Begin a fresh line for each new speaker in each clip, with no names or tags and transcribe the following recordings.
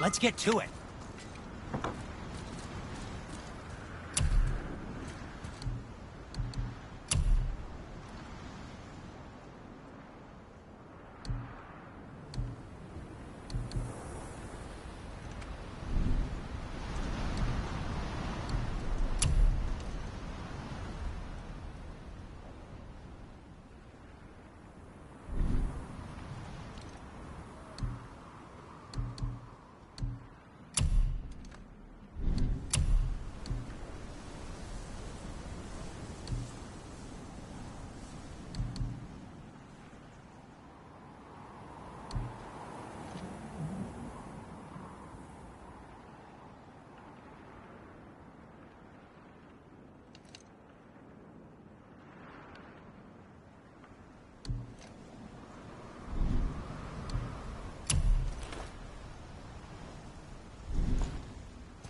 Let's get to it.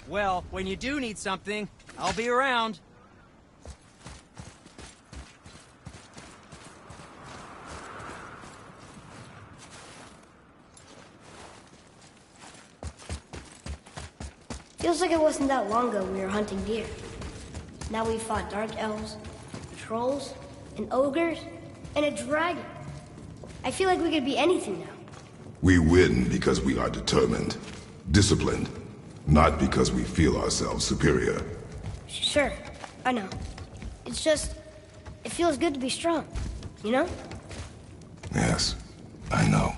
Well, when you do need something, I'll be around.
Feels like it wasn't that long ago we were hunting deer. Now we fought dark elves, trolls, and ogres, and a dragon. I feel like we could be anything now.
We win because we are determined, disciplined, not because we feel ourselves superior.
Sure, I know. It's just, it feels good to be strong, you know?
Yes, I know.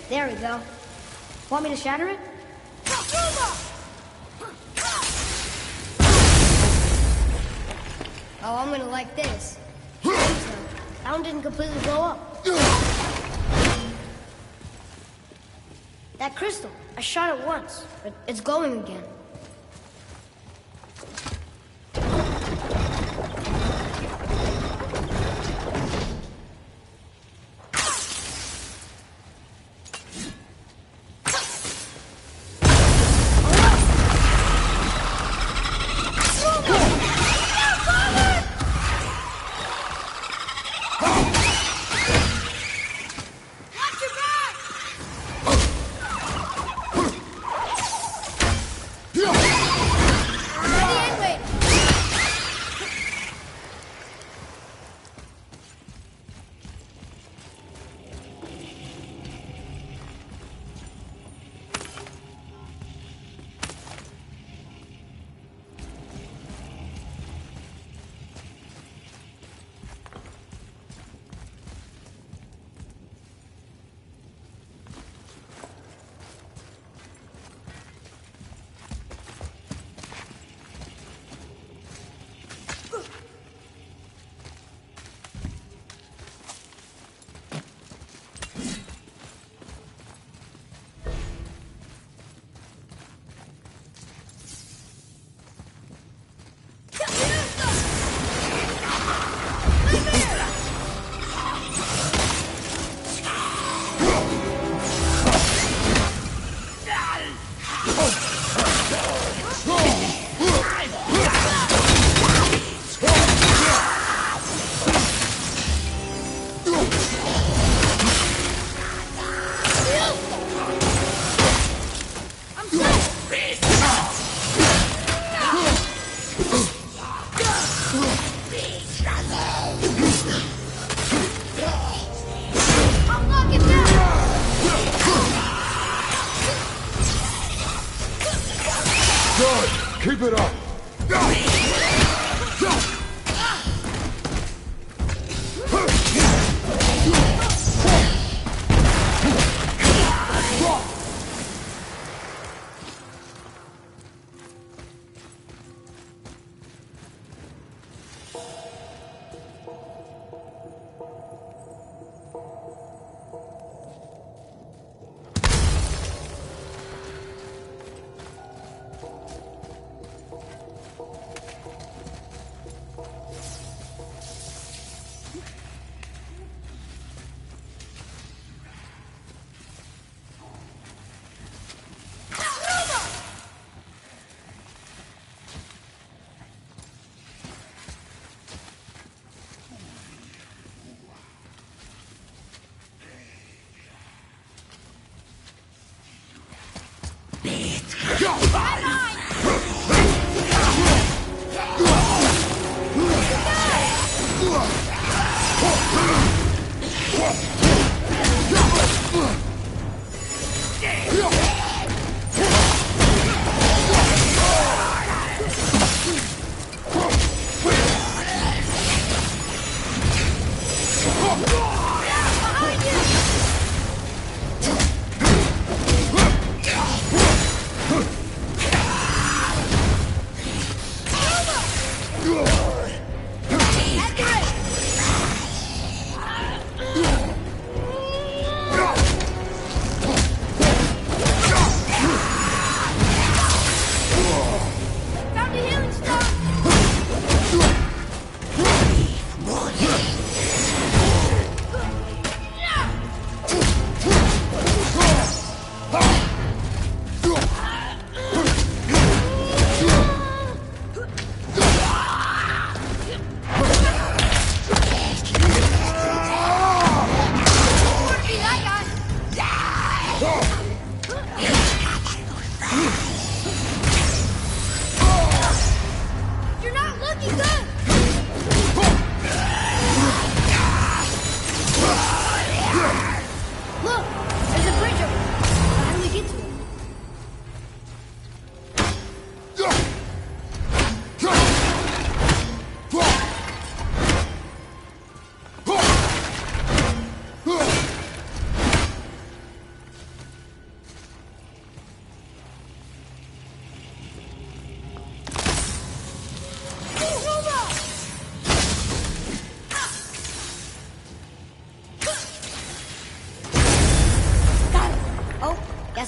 There we go. Want me to shatter it? Oh, I'm gonna like this. That one didn't completely blow up. That crystal, I shot it once, but it's glowing again.
Keep it up!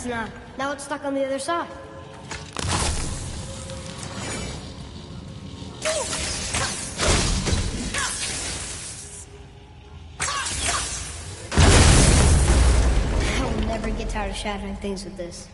Guess not. Now it's stuck on the other side. I will never get tired of shattering things with this.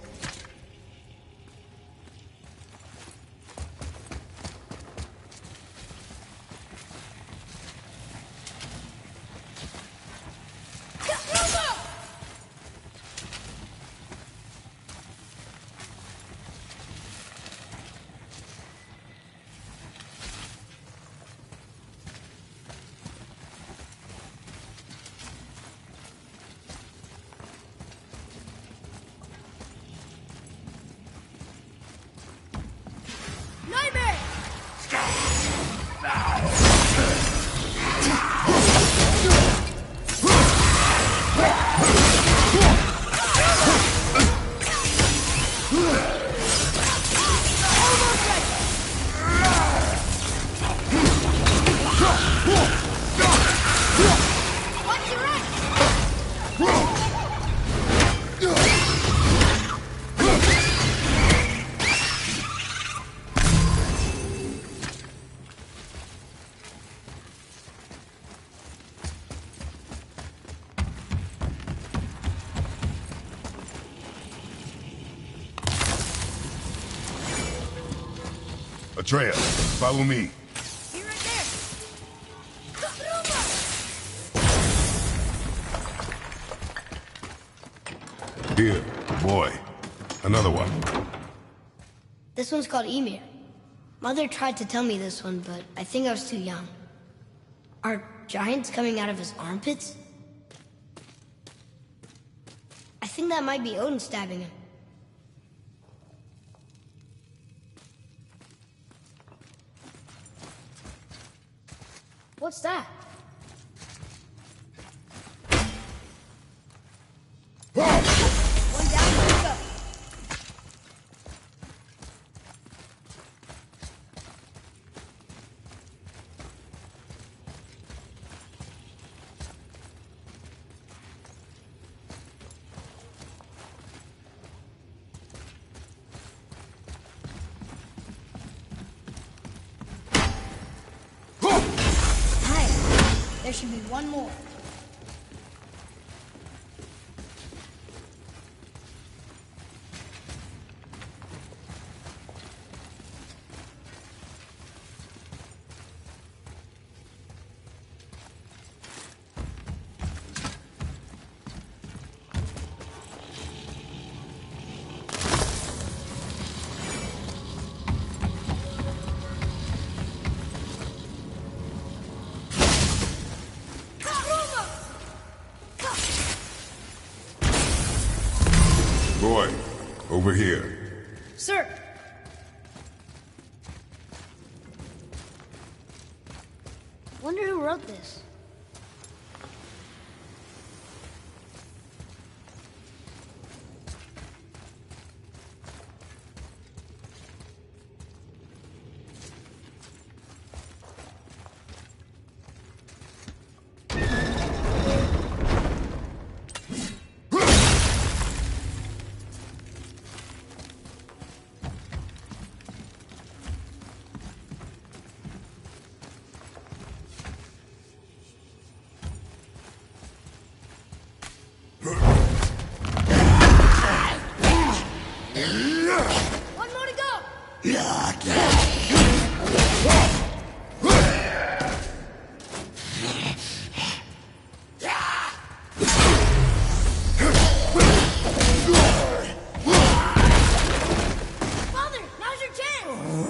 Atreus, follow me.
Be right there.
Here, boy. Another one.
This one's called Ymir. Mother tried to tell me this one, but I think I was too young. Are giants coming out of his armpits? I think that might be Odin stabbing him. What's that? One down, let's go. There should be one more.
Boy, over here.
Sir! Wonder who wrote this. One more to go! Father, now's your chance!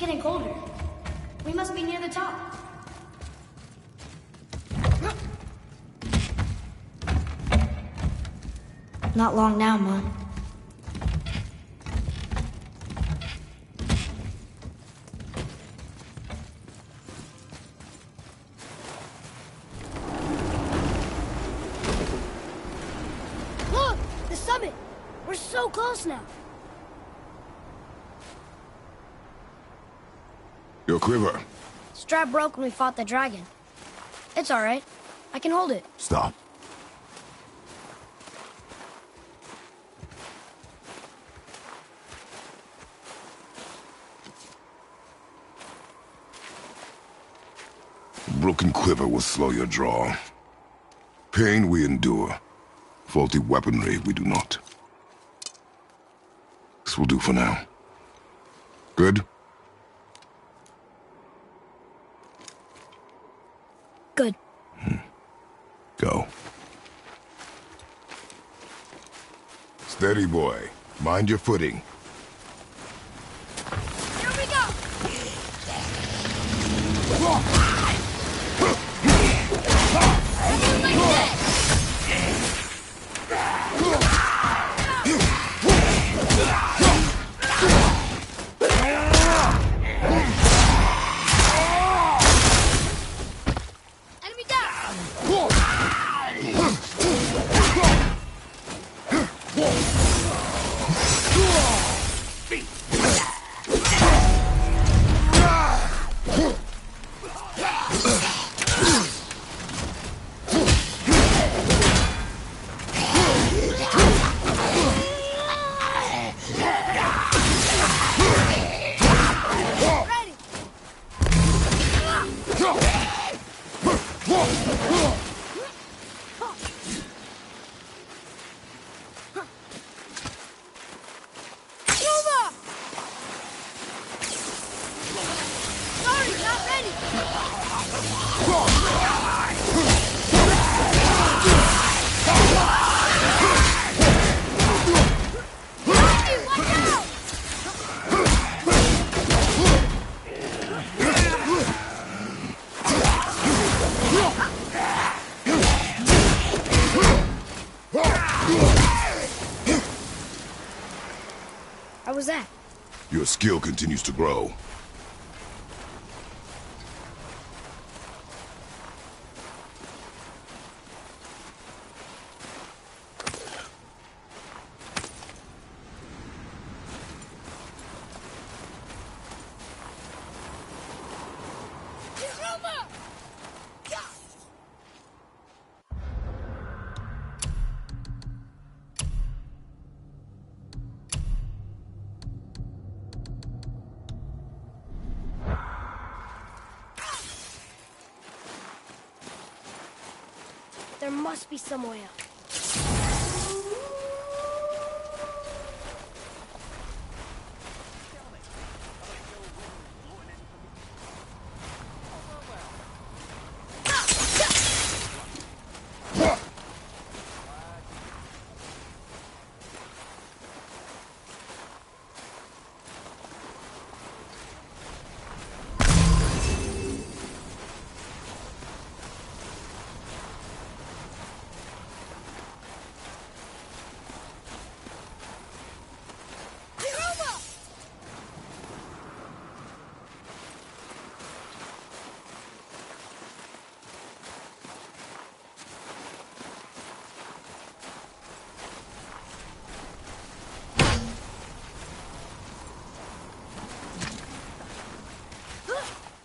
getting colder. We must be near the top. Not long now, Mom. Look! The summit! We're so close now.
Your quiver.
Strap broke when we fought the dragon. It's all right. I can hold it.
Stop. Broken quiver will slow your draw. Pain we endure. Faulty weaponry we do not. This will do for now. Good?
Good.
Go. Steady, boy. Mind your footing.
Here we go! Everyone like this! Enemy down! Sorry, not ready! Hey, watch out! How was that?
Your skill continues to grow.
There must be some way up.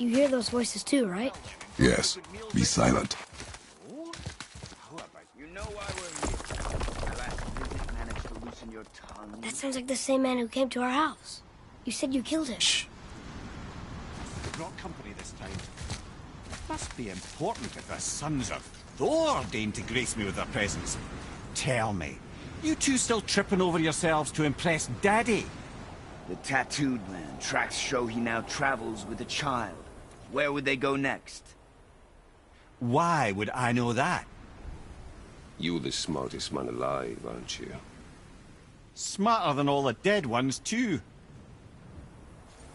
You hear those voices too, right?
Yes. Be silent.
You know why we're here. Last visit managed to loosen your tongue.
That sounds like the same man who came to our house. You said you killed him.
Shh.
We brought company this time. Must be important if the sons of Thor deign to grace me with their presence. Tell me, you two still tripping over yourselves to impress Daddy?
The tattooed man tracks show he now travels with a child. Where would they go next?
Why would I know that?
You're the smartest man alive, aren't you?
Smarter than all the dead ones, too.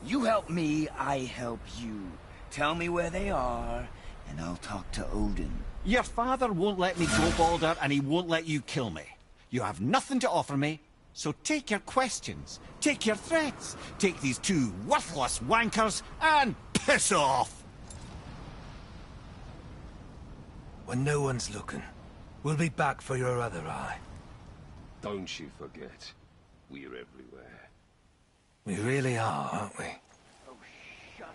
You help me, I help you. Tell me where they are, and I'll talk to Odin.
Your father won't let me go, Baldur, and he won't let you kill me. You have nothing to offer me, so take your questions, take your threats, take these two worthless wankers, and piss off!
When no one's looking, we'll be back for your other eye.
Don't you forget, we're everywhere.
We really are, aren't we?
Oh, shut up.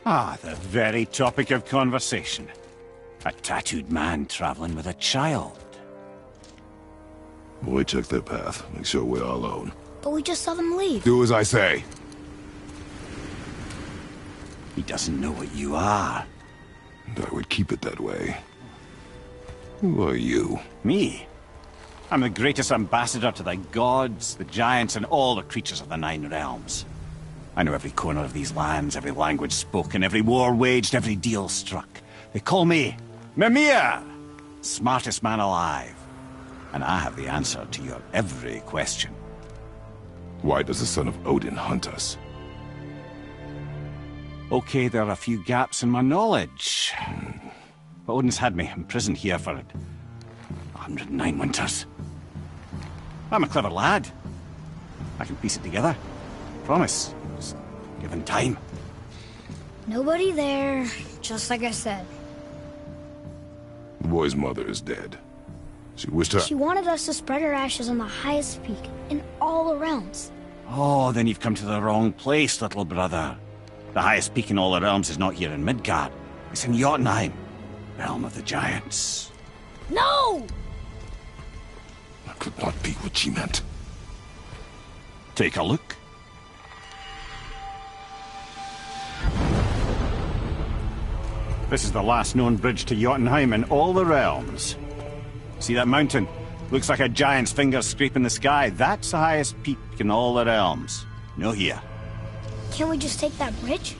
Ah, the very topic of conversation. A tattooed man traveling with a child.
Boy, check their path. Make sure we're all alone.
But we just saw them leave.
Do as I say.
He doesn't know what you are.
And I would keep it that way. Who are you?
Me? I'm the greatest ambassador to the gods, the giants, and all the creatures of the Nine Realms. I know every corner of these lands, every language spoken, every war waged, every deal struck. They call me Mimir, smartest man alive. And I have the answer to your every question.
Why does the son of Odin hunt us?
Okay, there are a few gaps in my knowledge. But Odin's had me imprisoned here for 109 winters. I'm a clever lad. I can piece it together. Promise. Just given time.
Nobody there, just like I said.
The boy's mother is dead. She wished her...
She wanted us to spread her ashes on the highest peak in all the realms.
Oh, then you've come to the wrong place, little brother. The highest peak in all the realms is not here in Midgard. It's in Jotunheim, realm of the giants.
No!
That could not be what she meant.
Take a look. This is the last known bridge to Jotunheim in all the realms. See that mountain? Looks like a giant's finger scraping the sky. That's the highest peak in all the realms. No here.
Can't we just take that bridge?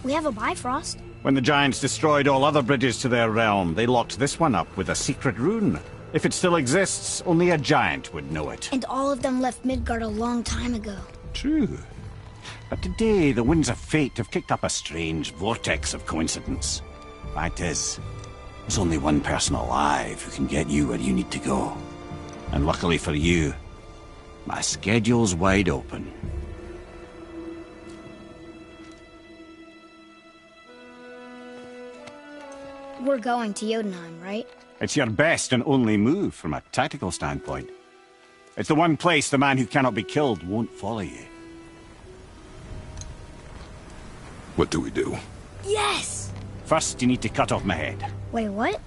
We have a Bifrost.
When the giants destroyed all other bridges to their realm, they locked this one up with a secret rune. If it still exists, only a giant would know it.
And all of them left Midgard a long time ago.
True. But today, the winds of fate have kicked up a strange vortex of coincidence. Fact is, there's only one person alive who can get you where you need to go. And luckily for you, my schedule's wide open.
We're going to Jotunheim, right?
It's your best and only move from a tactical standpoint. It's the one place the man who cannot be killed won't follow you.
What do we do?
Yes!
First, you need to cut off my head.
Wait, what?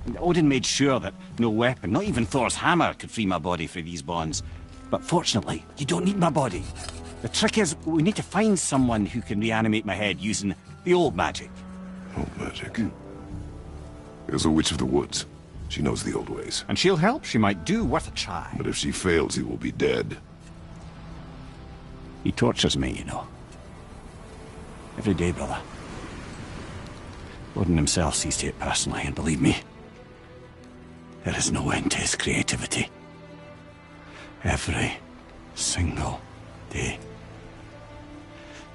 And Odin made sure that no weapon, not even Thor's hammer, could free my body from these bonds. But fortunately, you don't need my body. The trick is, we need to find someone who can reanimate my head using the old magic.
Old magic. There's a witch of the woods. She knows the old ways.
And she'll help. She might do worth a try.
But if she fails, he will be dead.
He tortures me, you know. Every day, brother. Odin himself sees to it personally, and believe me, there is no end to his creativity. Every single day.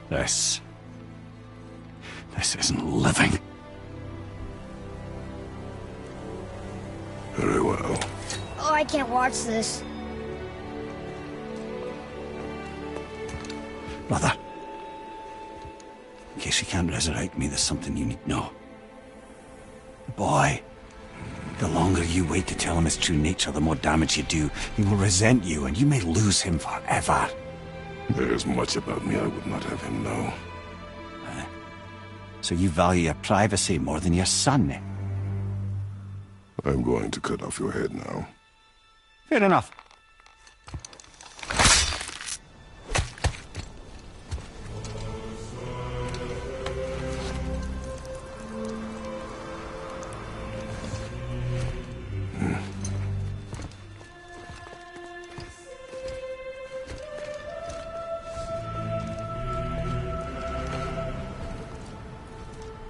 This isn't living.
Very well.
Oh, I can't watch this.
Brother, in case you can't resurrect me, there's something you need to know. The boy, the longer you wait to tell him his true nature, the more damage you do. He will resent you, and you may lose him forever.
There's much about me I would not have him know.
So you value your privacy more than your son?
I'm going to cut off your head now.
Fair enough.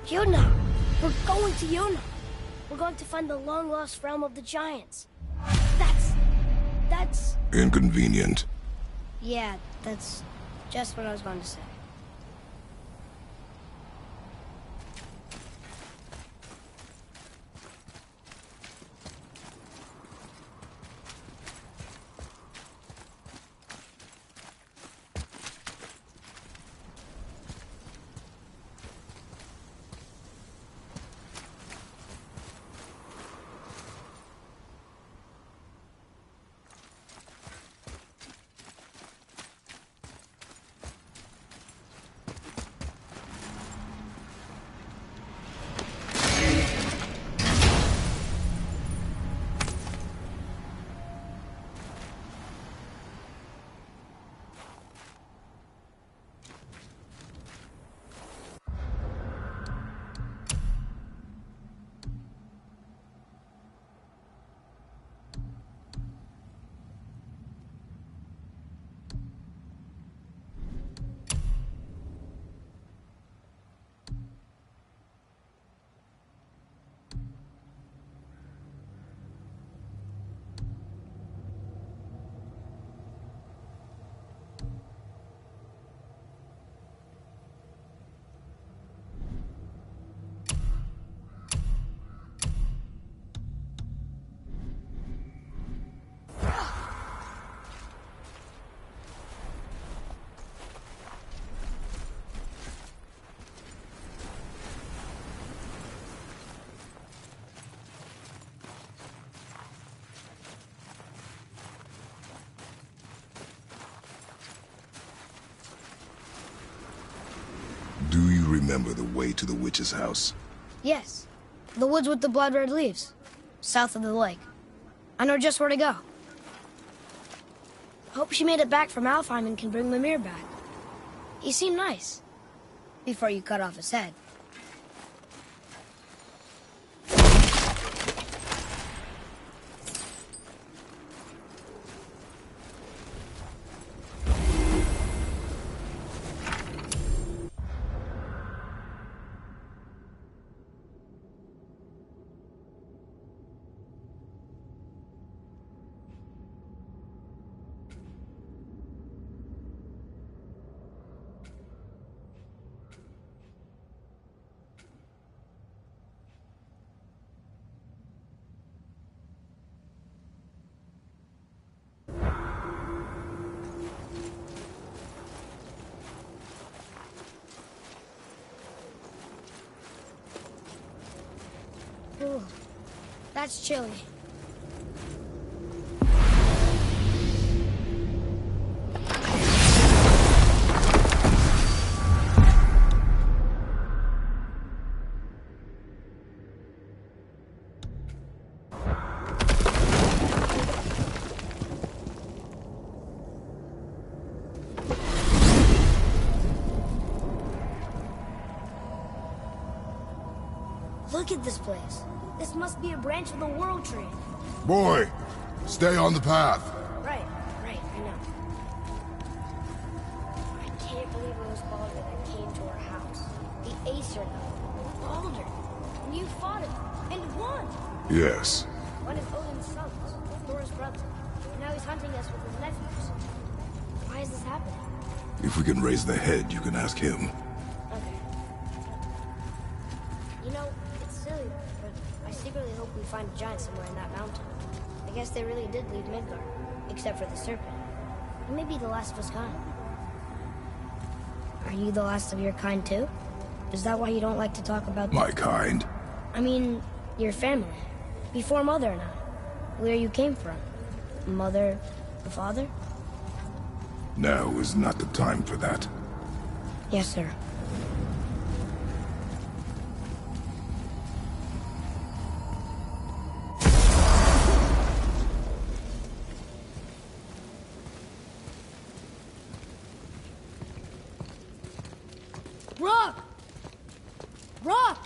Yuna! We're going to Yuna! We're going to find the long-lost realm of the Giants. That's...
Inconvenient.
Yeah, that's just what I was going to say.
Do you remember the way to the witch's house?
Yes. The woods with the blood-red leaves. South of the lake. I know just where to go. Hope she made it back from Alfheim and can bring Mimir back. He seemed nice. Before you cut off his head. Ooh, that's chilly. Look at this place. This must be a branch of the World Tree.
Boy, stay on the path.
Right, I know. I can't believe it was Baldur that came to our house. The Aesir, Baldur. And you fought him, and won.
Yes.
One of Odin's sons, Thor's brother. And now he's hunting us with his nephews. Why is this happening?
If we can raise the head, you can ask him.
Okay. You know, it's silly, but I secretly hope we find a giant somewhere in that mountain. I guess they really did leave Midgard, except for the serpent. He may be the last of his kind. Are you the last of your kind too? Is that why you don't like to talk about...
My kind?
I mean, your family. Before Mother and I. Where you came from. Mother, the father?
Now is not the time for that.
Yes, sir. Rob!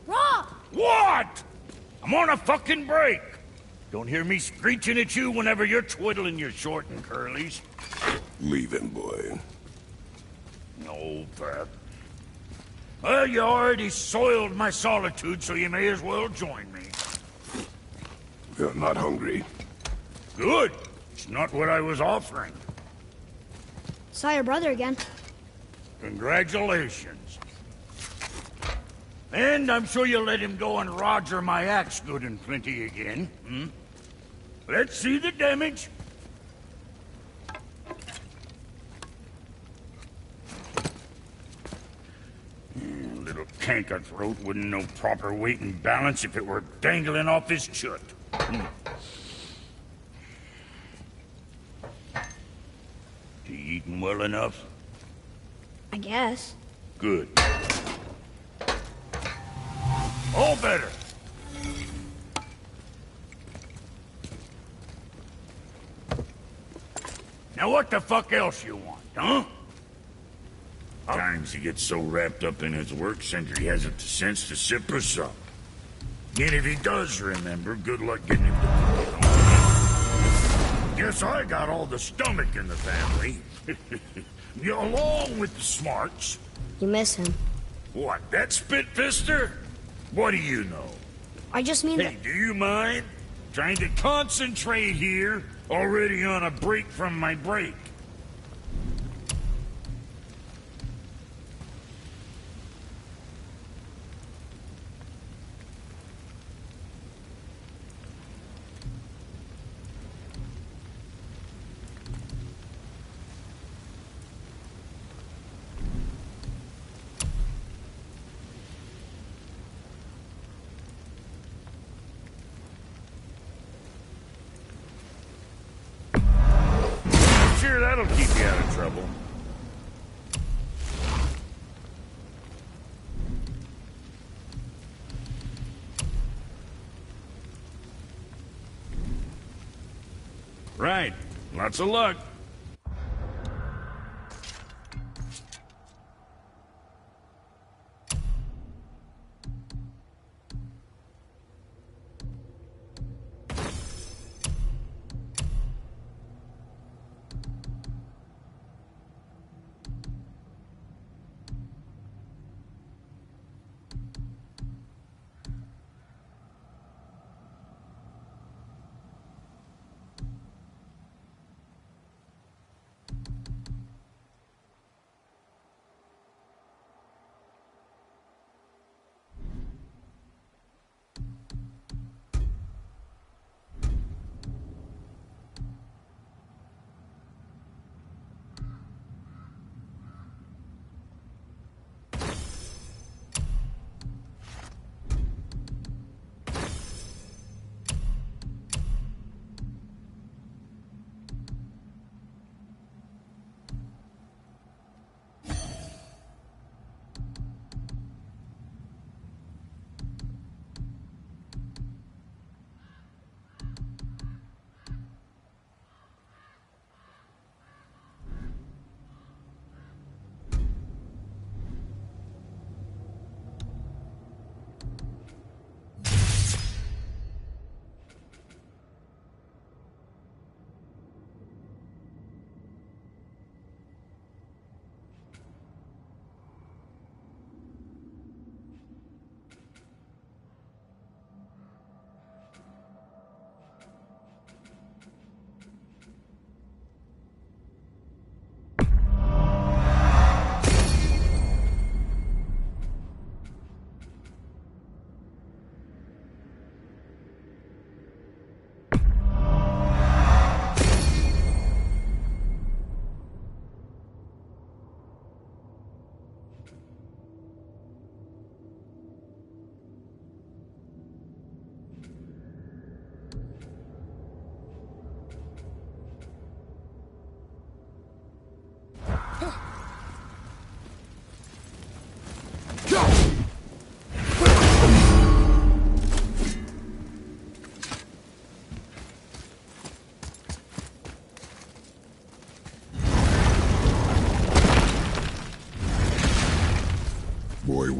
Rob!
What? I'm on a fucking break. Don't hear me screeching at you whenever you're twiddling your short and curlies.
Leave him, boy.
No, Pep. Well, you already soiled my solitude, so you may as well join me.
We're not hungry.
Good. It's not what I was offering.
Saw your brother again.
Congratulations. And I'm sure you'll let him go and roger my axe good and plenty again, hmm? Let's see the damage. Little canker-throat wouldn't know proper weight and balance if it were dangling off his chut. He eating well enough?
I guess.
Good. All better. Now what the fuck else you want, huh? Times he gets so wrapped up in his work, Sentry hasn't the sense to sip or sup. And if he does remember, good luck getting him to... Guess I got all the stomach in the family. Along with the smarts.
You miss him.
What, that spit-fister? What do you know?
I just mean
Hey, do you mind? Trying to concentrate here, already on a break from my break. Sure, that'll keep you out of trouble. Right. Lots of luck.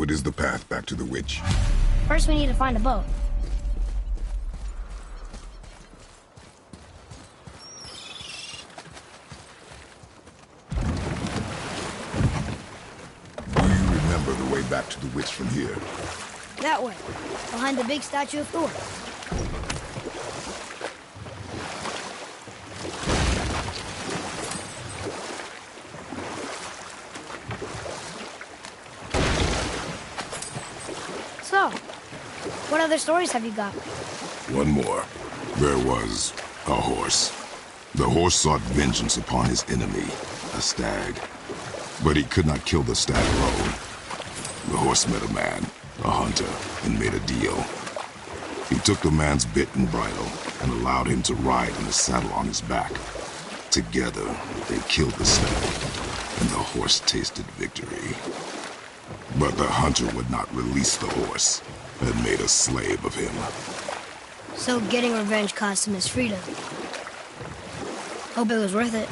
What is the path back to the witch?
First, we need to find a boat.
Do you remember the way back to the witch from here?
That way, behind the big statue of Thor. So, what other stories have you got?
One more. There was a horse. The horse sought vengeance upon his enemy, a stag. But he could not kill the stag alone. The horse met a man, a hunter, and made a deal. He took the man's bit and bridle and allowed him to ride in the saddle on his back. Together, they killed the stag, and the horse tasted victory. But the hunter would not release the horse and made a slave of him.
So getting revenge cost him his freedom. Hope it was worth it.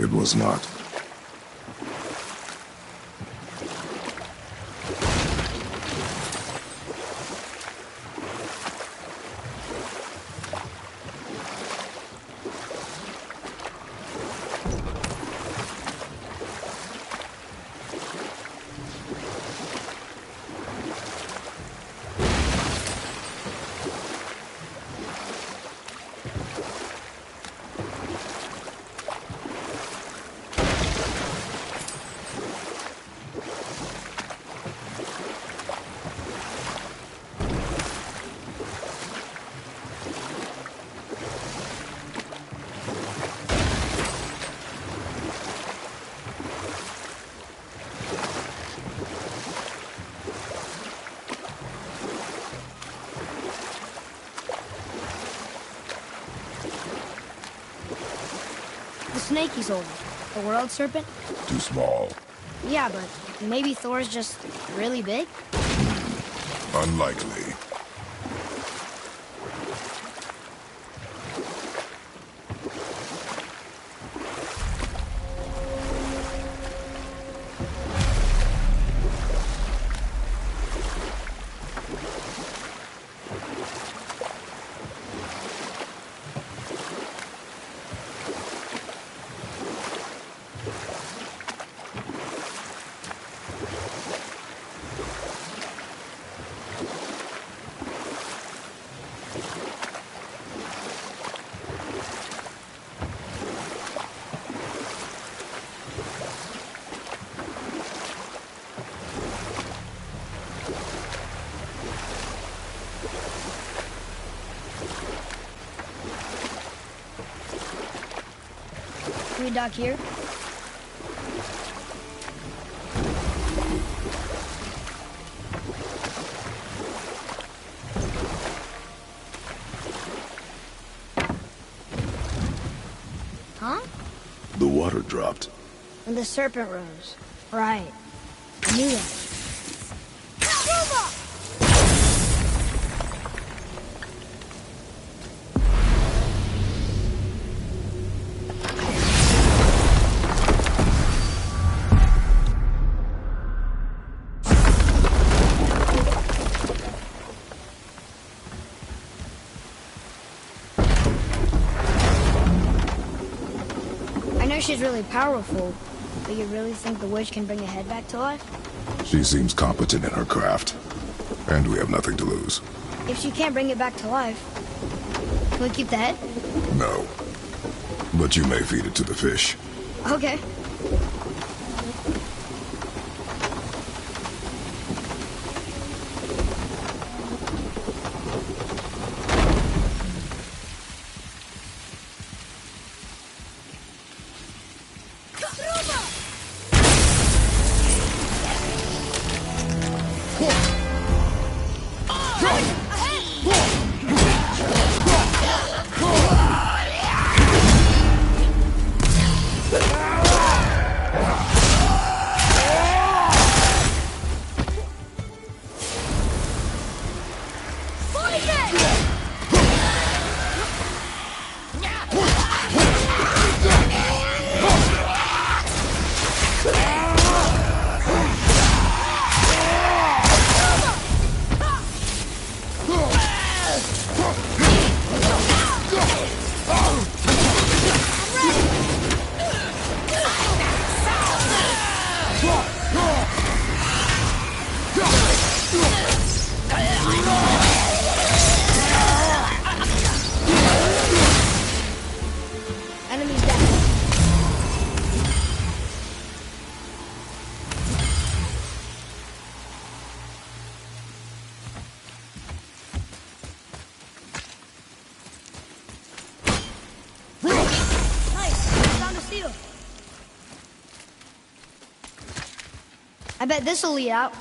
It was not.
The snake he's holding. The world serpent?
Too small.
Yeah, but maybe Thor's just really big?
Unlikely.
Can we dock here? Huh?
The water dropped.
And the serpent rose. Right. I knew that. I know she's really powerful, but you really think the witch can bring a head back to life?
She seems competent in her craft. And we have nothing to lose.
If she can't bring it back to life, can we keep the head?
No. But you may feed it to the fish.
Okay. I bet this'll lead out.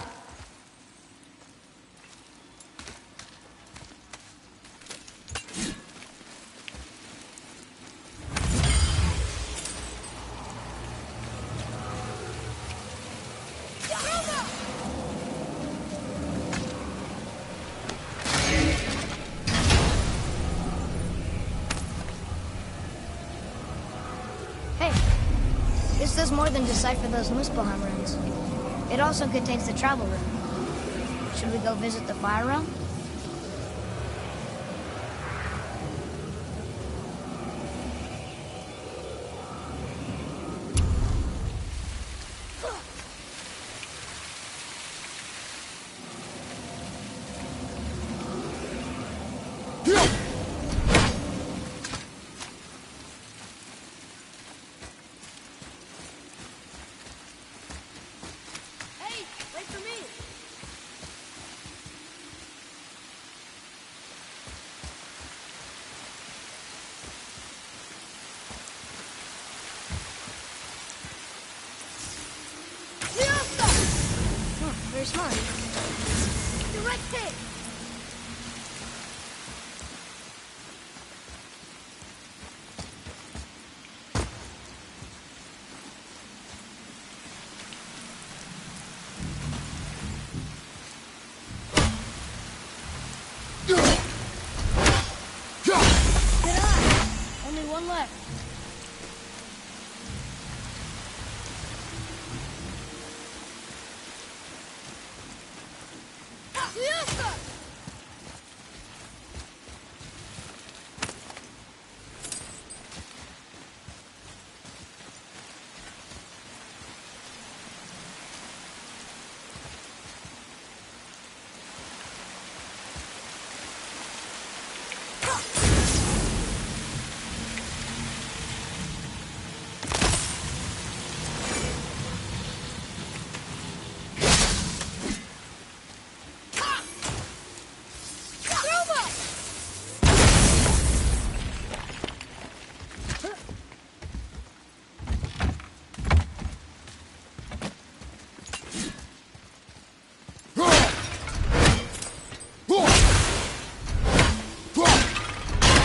Hey, this does more than decipher those Muspelheim runes. It also contains the travel rune. Should we go visit the Fire Realm? Very smart. Direct hit! Good eye! Only one left.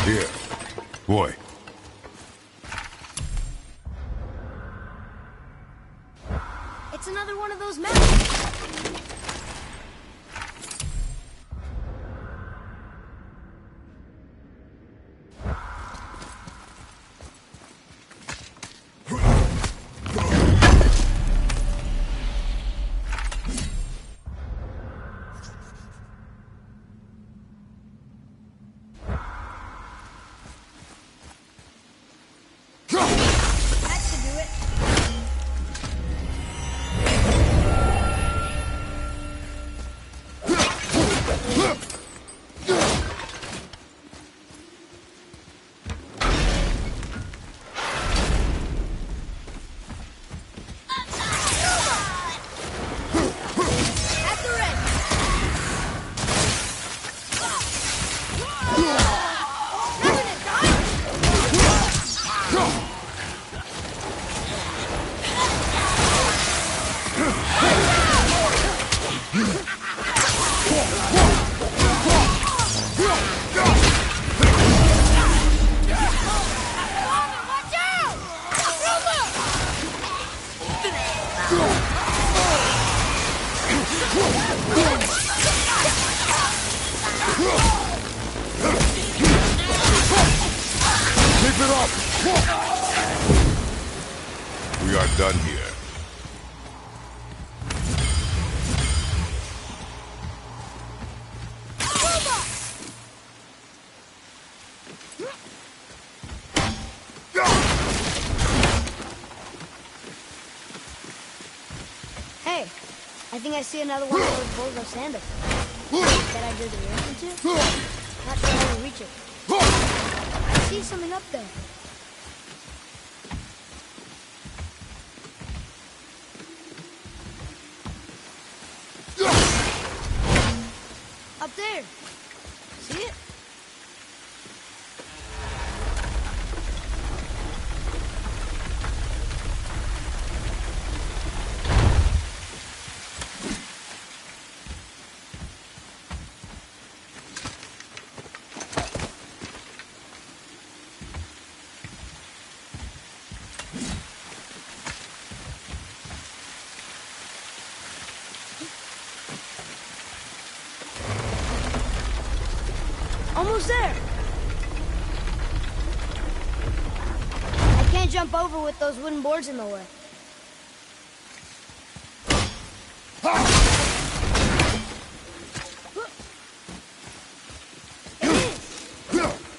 Here. Boy.
It's another one of those maps. That should do it. At the ready. Revenant, die! Watch out!
Keep it up! We are done here.
Hey, I think I see another one of those bowls of sand up there. That I drew the reaction to? Not sure how to reach it. I see something up there. Up there. See it? Almost there. I can't jump over with those wooden boards in the way.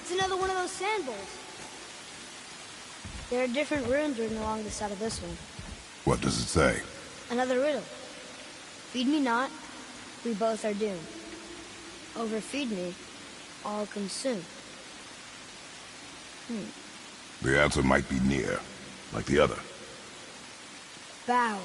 It's another one of those sand bowls. There are different runes written along the side of this one.
What does it say?
Another riddle. Feed me not, we both are doomed. Overfeed me, all consume.
The answer might be near, like the other.
Bow.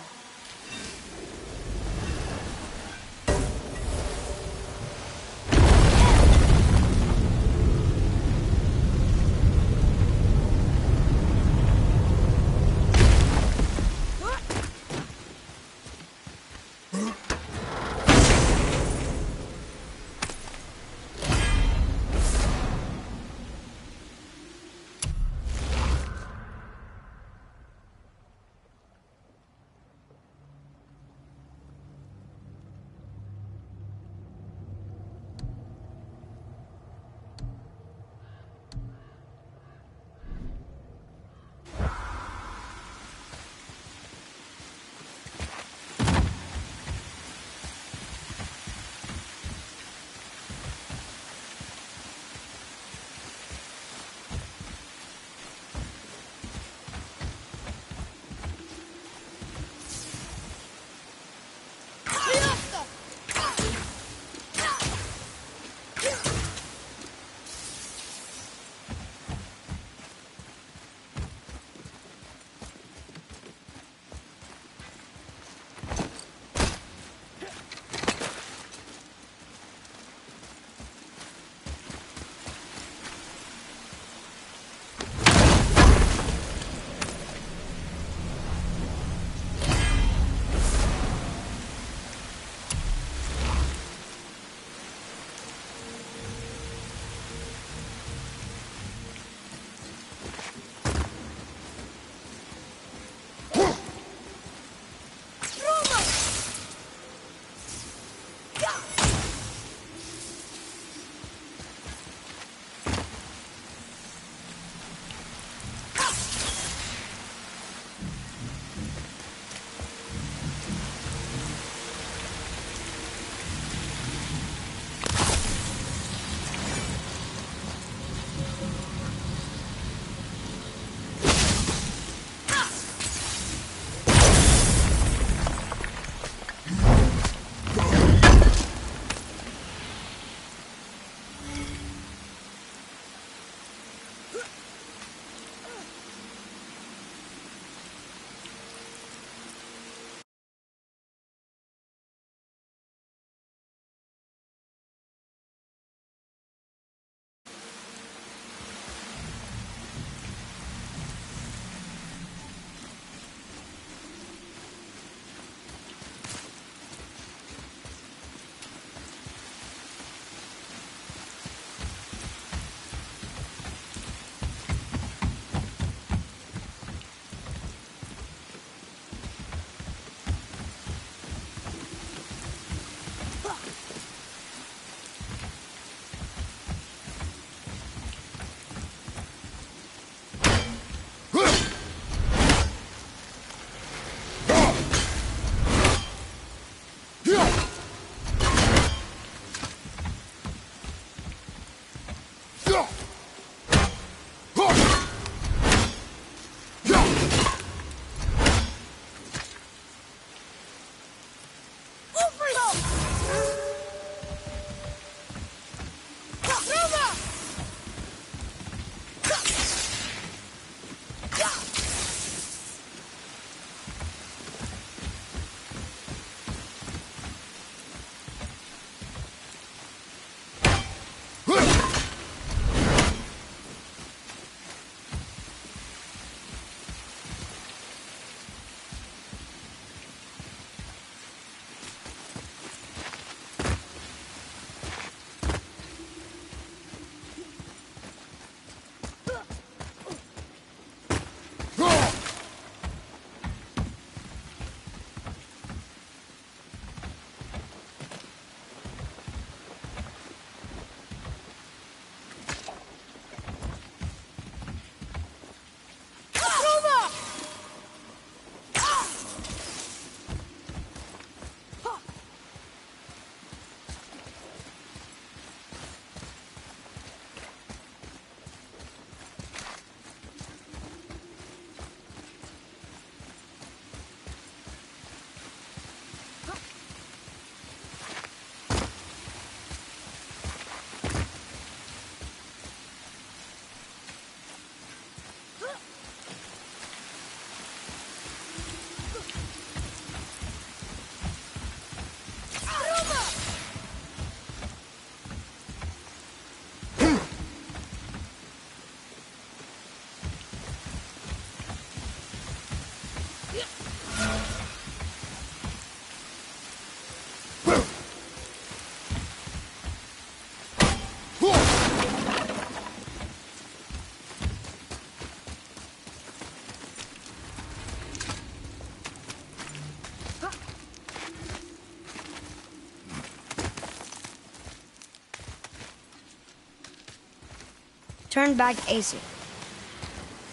returned back to Aesir.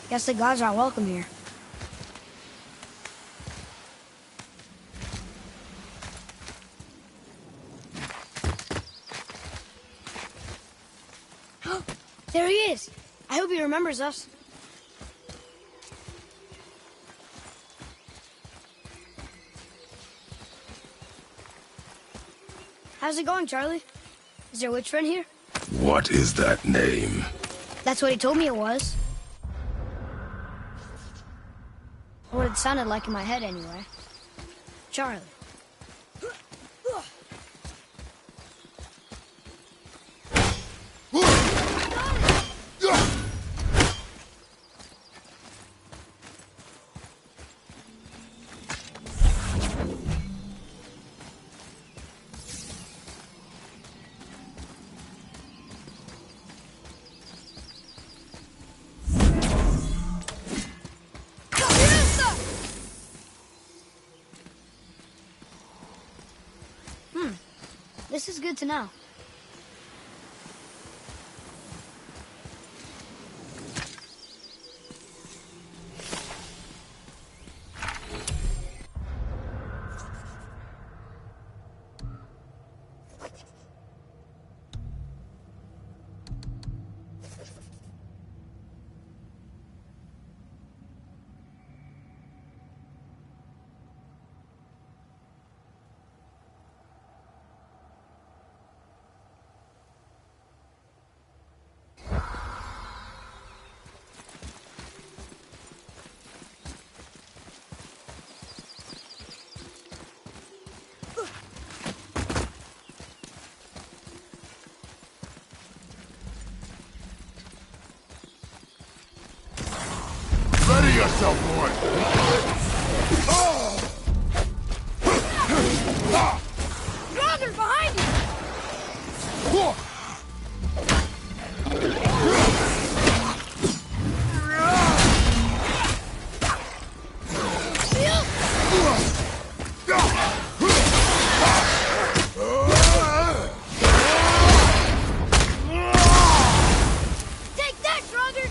Guess the gods aren't welcome here. There he is! I hope he remembers us. How's it going, Charlie? Is there a witch friend here?
What is that name?
That's what he told me it was. Or what it sounded like in my head, anyway. Charlie. This is good to know.
Ready yourself, boy!
Brother, behind you!
Take that, brother!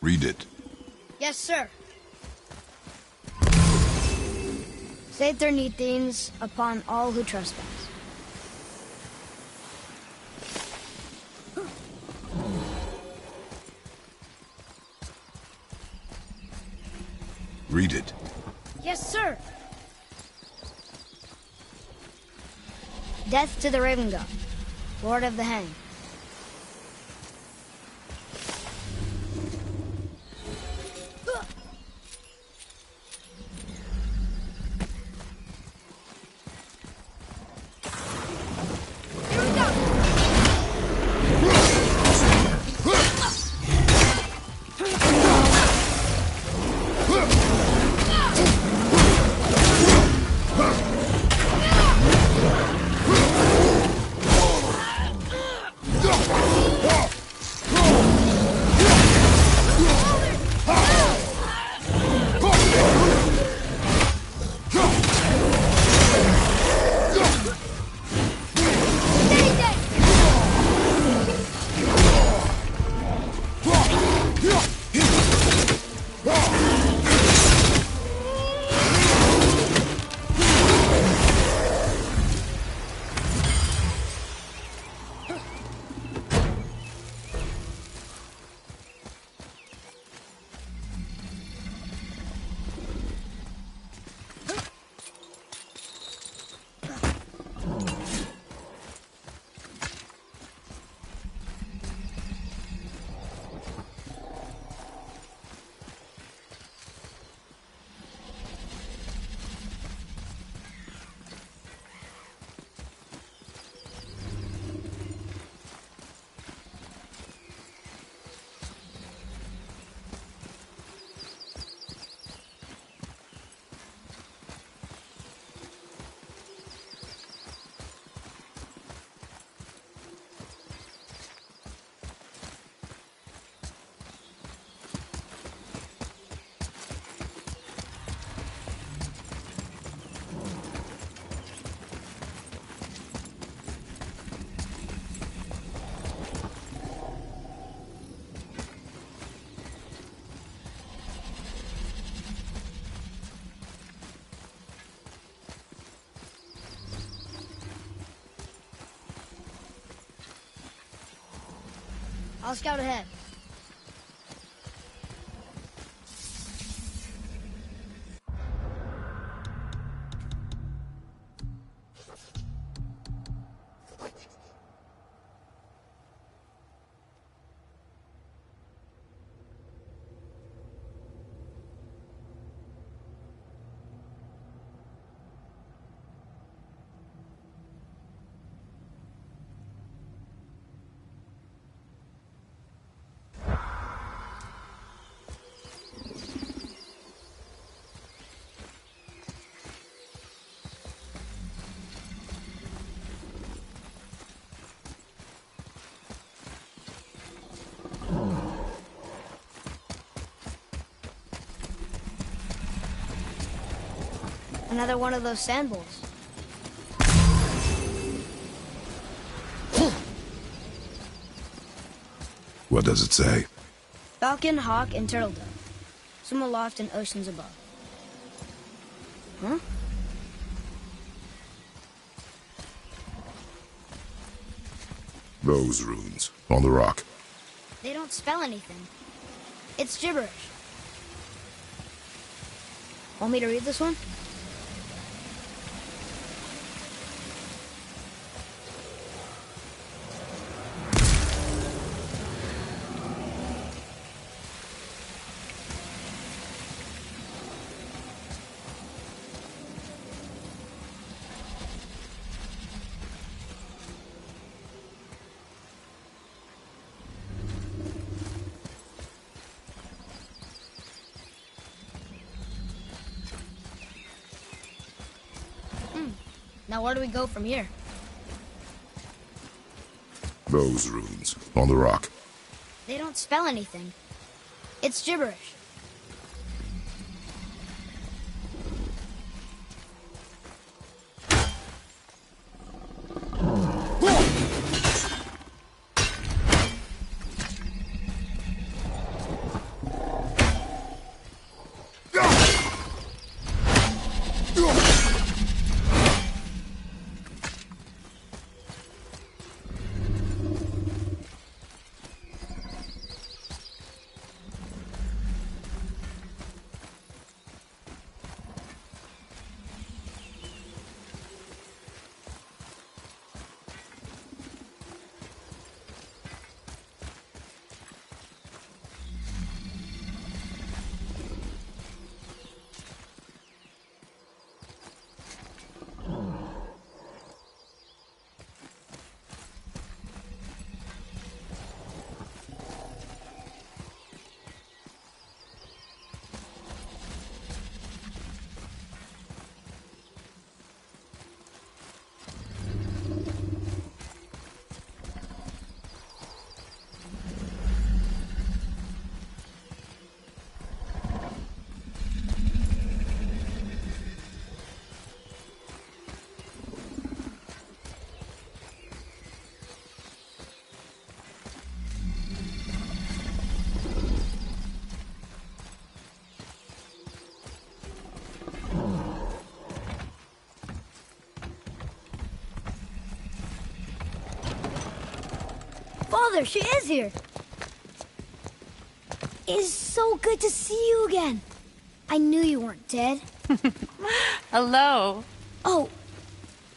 Read it.
Yes, sir. Saith Neithines upon all who trespass.
Read it.
Yes, sir. Death to the Raven God, Lord of the Hang. I'll scout ahead. Another one of those sand bowls.
What does it say?
Falcon, hawk, and turtle dove. Swim aloft in oceans above. Huh?
Those runes on the rock.
They don't spell anything. It's gibberish. Want me to read this one? Now where do we go from here?
Those runes on the rock.
They don't spell anything. It's gibberish. Father, she is here. It is so good to see you again. I knew you weren't dead.
Hello.
Oh,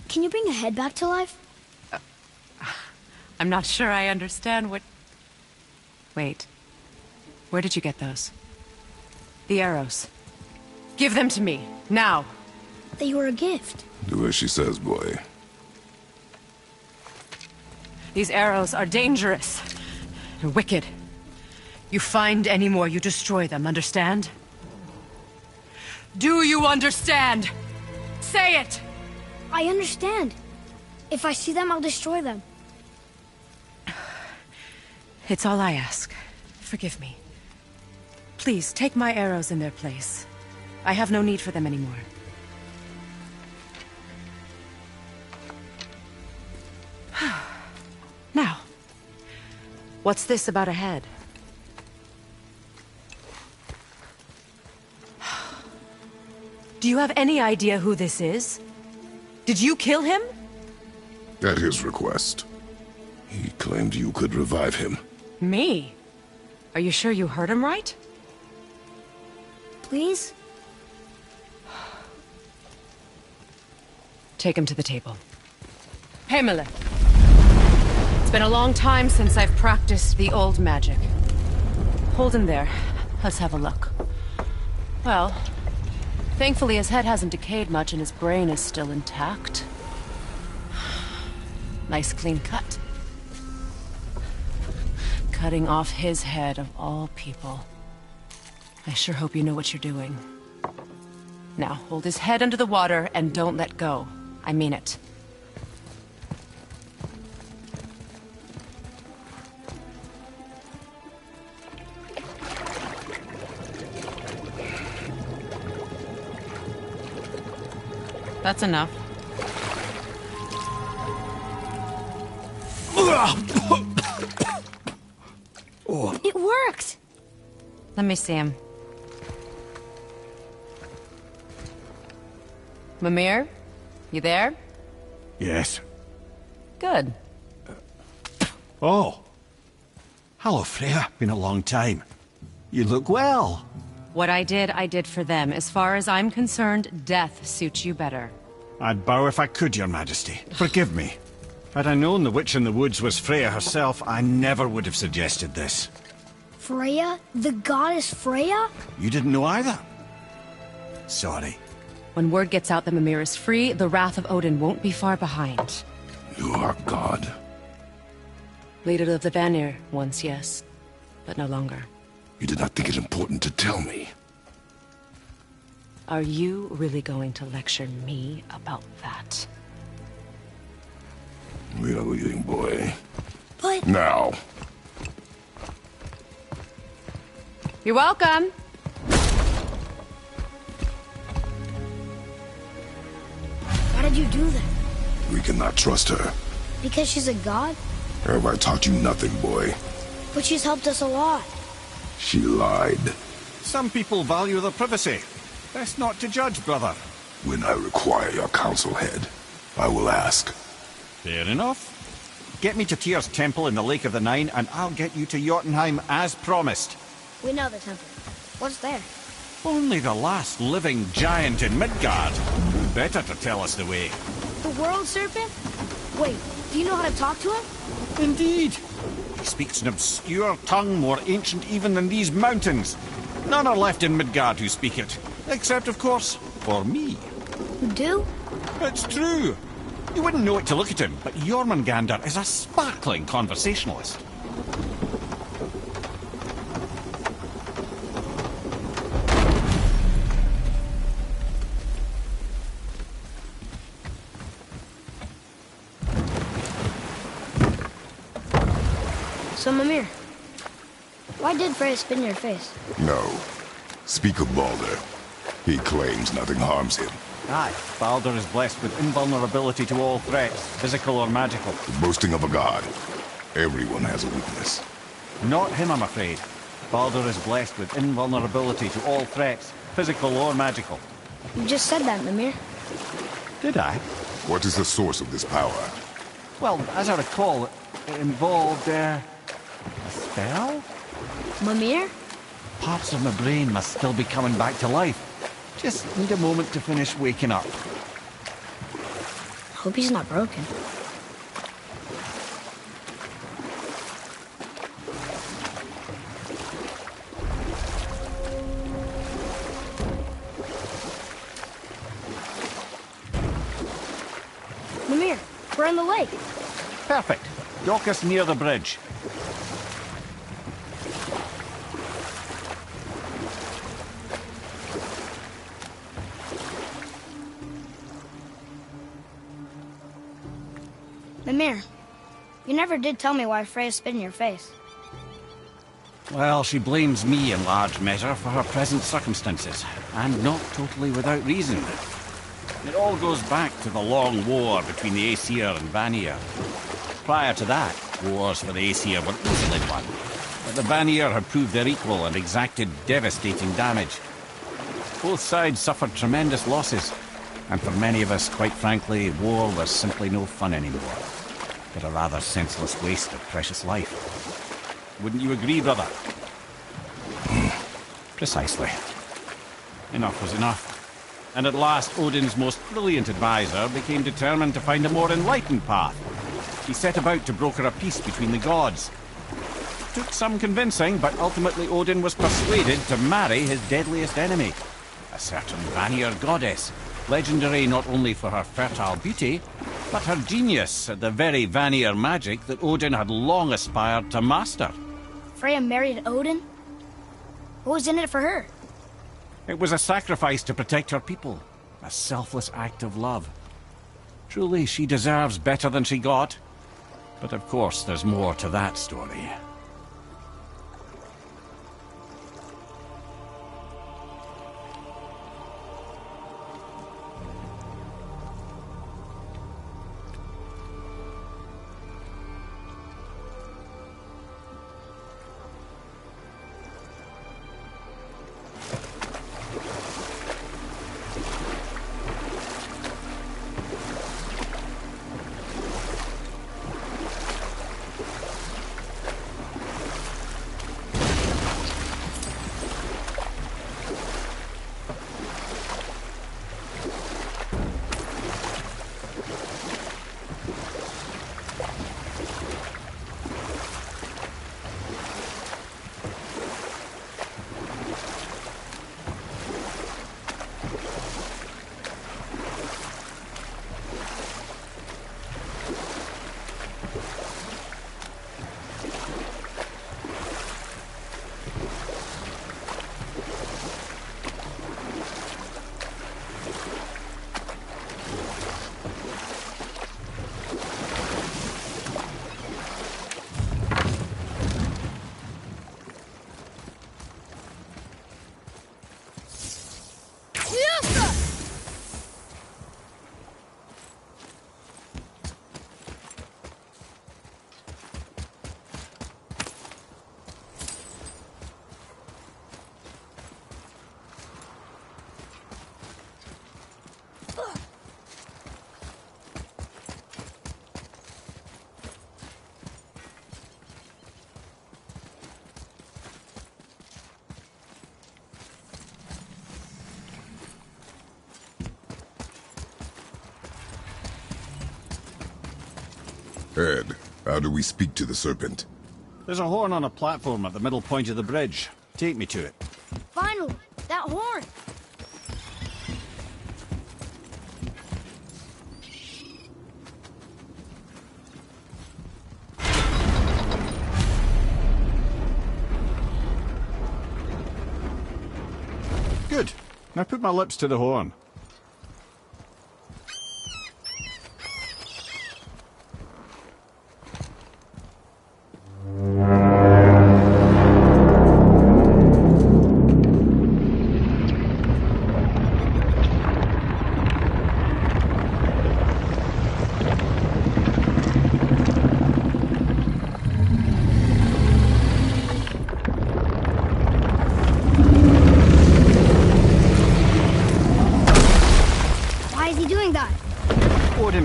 can you bring a head back to life?
I'm not sure I understand what... Wait. Where did you get those? The arrows. Give them to me, now.
They were a gift.
Do as she says, boy.
These arrows are dangerous and wicked. You find any more, you destroy them, understand? Do you understand? Say it!
I understand. If I see them, I'll destroy them.
It's all I ask. Forgive me. Please, take my arrows in their place. I have no need for them anymore. Now, what's this about a head? Do you have any idea who this is? Did you kill him?
At his request. He claimed you could revive him.
Me? Are you sure you heard him right?
Please?
Take him to the table. Pamela. It's been a long time since I've practiced the old magic. Hold him there. Let's have a look. Well, thankfully his head hasn't decayed much and his brain is still intact. Nice clean cut. Cutting off his head of all people. I sure hope you know what you're doing. Now, hold his head under the water and don't let go. I mean it. That's enough.
It worked!
Let me see him. Mimir? You there?
Yes.
Good.
Oh. Hello, Freya. Been a long time. You look well.
What I did for them. As far as I'm concerned, death suits you better.
I'd bow if I could, Your Majesty. Forgive me. Had I known the witch in the woods was Freya herself, I never would have suggested this.
Freya? The goddess Freya?
You didn't know either? Sorry.
When word gets out that Mimir is free, the wrath of Odin won't be far behind.
You are God.
Leader of the Vanir, once yes, but no longer.
You did not think it important to tell me.
Are you really going to lecture me about that?
We are leaving, boy.
But...
Now.
You're welcome.
Why did you do that?
We cannot trust her.
Because she's a god?
Have I taught you nothing, boy?
But she's helped us a lot.
She lied.
Some people value their privacy. Best not to judge, brother.
When I require your council head, I will ask.
Fair enough. Get me to Tyr's temple in the Lake of the Nine, and I'll get you to Jotunheim as promised.
We know the temple. What's there?
Only the last living giant in Midgard. Who better to tell us the way?
The world serpent? Wait, do you know how to talk to him?
Indeed. He speaks an obscure tongue more ancient even than these mountains. None are left in Midgard who speak it. Except, of course, for me.
You do?
It's true. You wouldn't know it to look at him, but Jormungandr is a sparkling conversationalist.
So, Mimir, why did Freya spin your face?
No. Speak of Baldur. He claims nothing harms him.
Aye, Baldur is blessed with invulnerability to all threats, physical or magical.
The boasting of a god. Everyone has a weakness.
Not him, I'm afraid. Baldur is blessed with invulnerability to all threats, physical or magical.
You just said that, Mimir.
Did I?
What is the source of this power?
Well, as I recall, it involved, a spell?
Mimir?
Parts of my brain must still be coming back to life. Just need a moment to finish waking up.
Hope he's not broken. Mimir, we're in the lake.
Perfect. Dock us near the bridge.
Mimir, you never did tell me why Freya spit in your face.
Well, she blames me in large measure for her present circumstances, and not totally without reason. It all goes back to the long war between the Aesir and Vanir. Prior to that, wars for the Aesir were easily won, but the Vanir had proved their equal and exacted devastating damage. Both sides suffered tremendous losses, and for many of us, quite frankly, war was simply no fun anymore, but a rather senseless waste of precious life. Wouldn't you agree, brother? Precisely. Enough was enough. And at last, Odin's most brilliant advisor became determined to find a more enlightened path. He set about to broker a peace between the gods. Took some convincing, but ultimately Odin was persuaded to marry his deadliest enemy, a certain Vanir goddess, legendary not only for her fertile beauty, but her genius at the very Vanir magic that Odin had long aspired to master.
Freya married Odin? What was in it for her?
It was a sacrifice to protect her people, a selfless act of love. Truly, she deserves better than she got. But of course, there's more to that story.
Ed, how do we speak to the serpent?
There's a horn on a platform at the middle point of the bridge. Take me to it.
Finally! That horn!
Good. Now put my lips to the horn.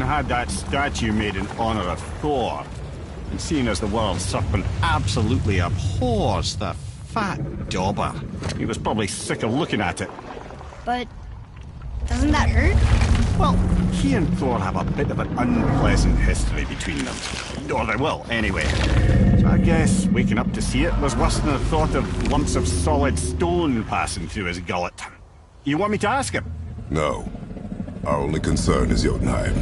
Had that statue made in honor of Thor. And seeing as the world serpent absolutely abhors the fat dauber, he was probably sick of looking at it.
But doesn't that hurt?
Well, he and Thor have a bit of an unpleasant history between them. Or they will, anyway. So I guess waking up to see it was worse than the thought of lumps of solid stone passing through his gullet. You want me to ask him?
No. Our only concern is Jotunheim.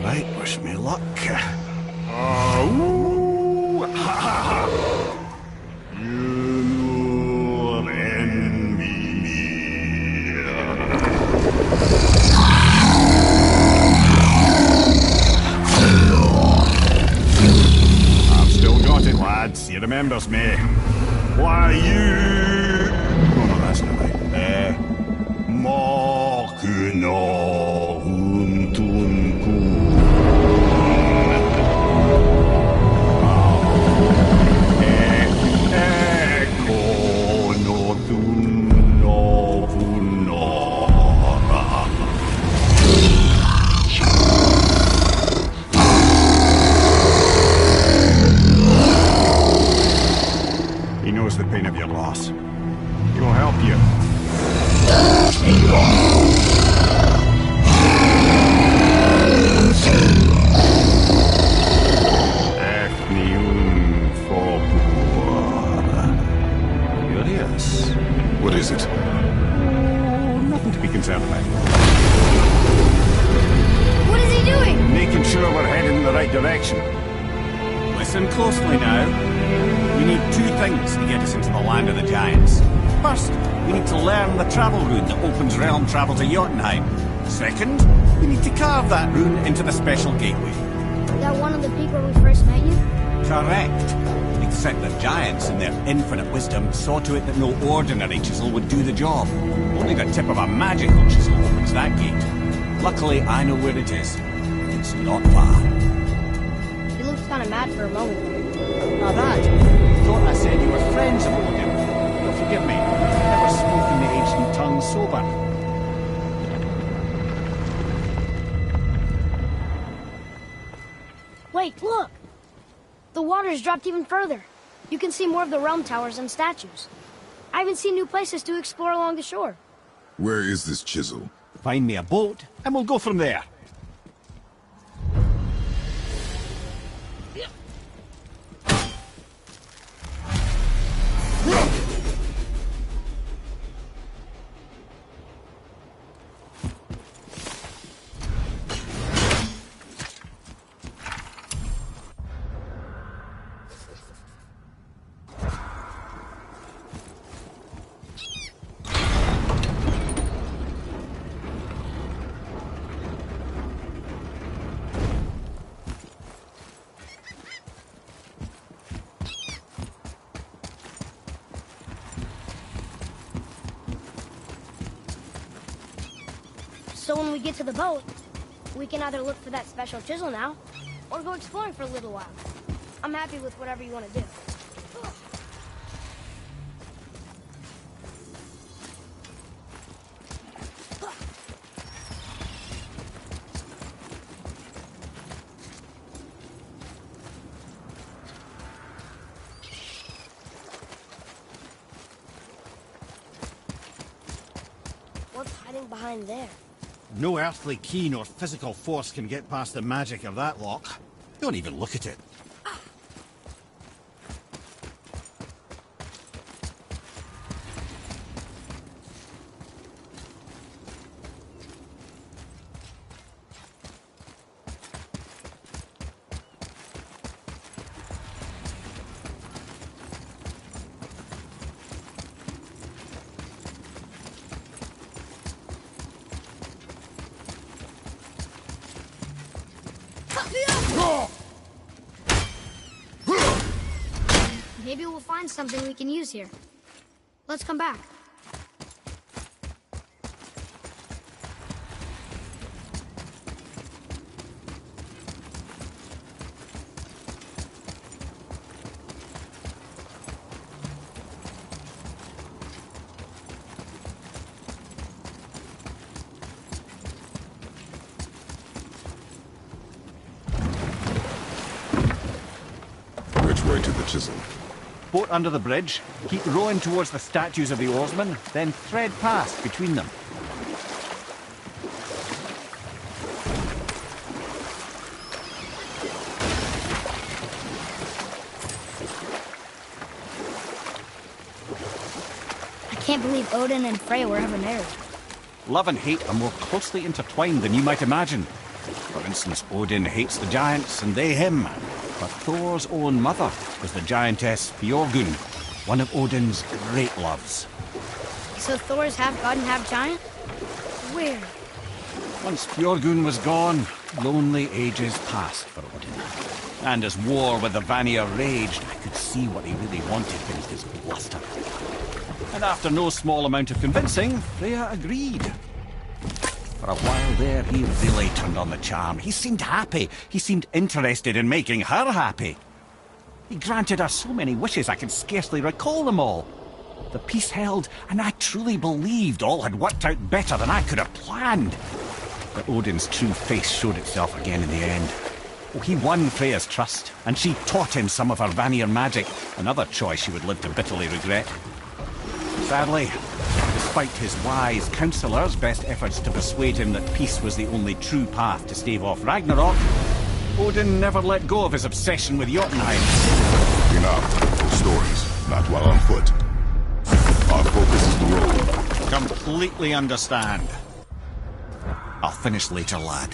Alright, wish me luck. You and me. I've still got it, lads. He remembers me. Why, you... Oh, no, that's not right. Makuna huntunku. Eko no tunno punora. Go help you. Curious.
What is it?
Oh, nothing to be concerned about.
What is he doing?
Making sure we're heading in the right direction. Listen closely now. We need two things to get us into the land of the Giants. First, we need to learn the travel rune that opens realm travel to Jotunheim. Second, we need to carve that rune into the special gateway.
Is that one of the peak where we first met you?
Correct. Except the Giants, in their infinite wisdom, saw to it that no ordinary chisel would do the job. Only the tip of a magical chisel opens that gate. Luckily, I know where it is. It's not far.
You looked kind of mad for a moment.
Now that, I thought I said you were friends of Odin. But forgive me, I've never spoken the ancient tongue sober.
Wait, look! The water's dropped even further. You can see more of the realm towers and statues. I even see new places to explore along the shore.
Where is this chisel?
Find me a boat, and we'll go from there.
So when we get to the boat, we can either look for that special chisel now, or go exploring for a little while. I'm happy with whatever you want to do. What's hiding behind there?
No earthly key nor physical force can get past the magic of that lock. Don't even look at it.
Maybe we'll find something we can use here. Let's come back.
Which way to the chisel?
Boat under the bridge, keep rowing towards the statues of the oarsmen, then thread past between them.
I can't believe Odin and Freya were ever married.
Love and hate are more closely intertwined than you might imagine. For instance, Odin hates the giants and they him. But Thor's own mother was the giantess Björgun, one of Odin's great loves.
So Thor's half god and half giant? Weird.
Once Björgun was gone, lonely ages passed for Odin. And as war with the Vanir raged, I could see what he really wanted beneath his bluster. And after no small amount of convincing, Freya agreed. For a while there, he really turned on the charm. He seemed happy. He seemed interested in making her happy. He granted her so many wishes I can scarcely recall them all. The peace held, and I truly believed all had worked out better than I could have planned. But Odin's true face showed itself again in the end. Oh, he won Freya's trust, and she taught him some of her Vanir magic, another choice she would live to bitterly regret. sadly. Despite his wise counselors' best efforts to persuade him that peace was the only true path to stave off Ragnarok, Odin never let go of his obsession with Jotunheim.
Enough. Those stories. Not while on foot. Our focus is the road.
Completely understand. I'll finish later, lad.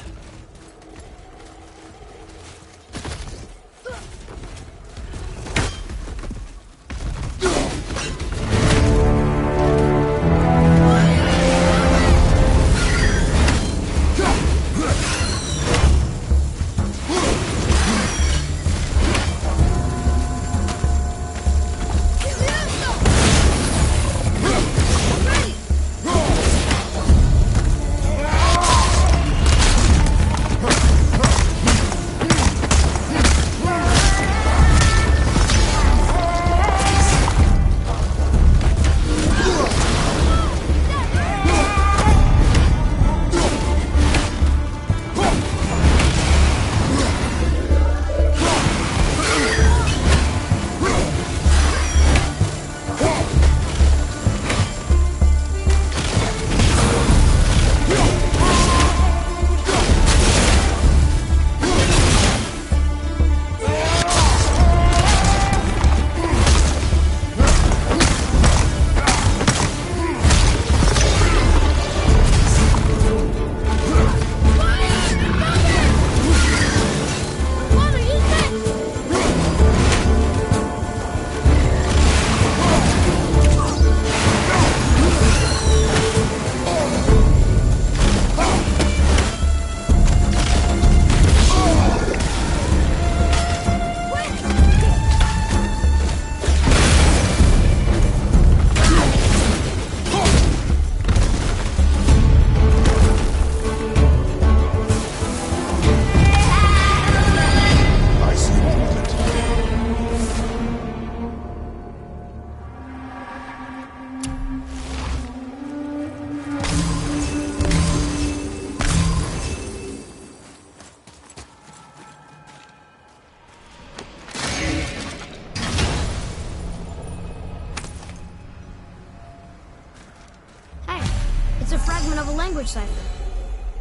It's a fragment of a language cipher.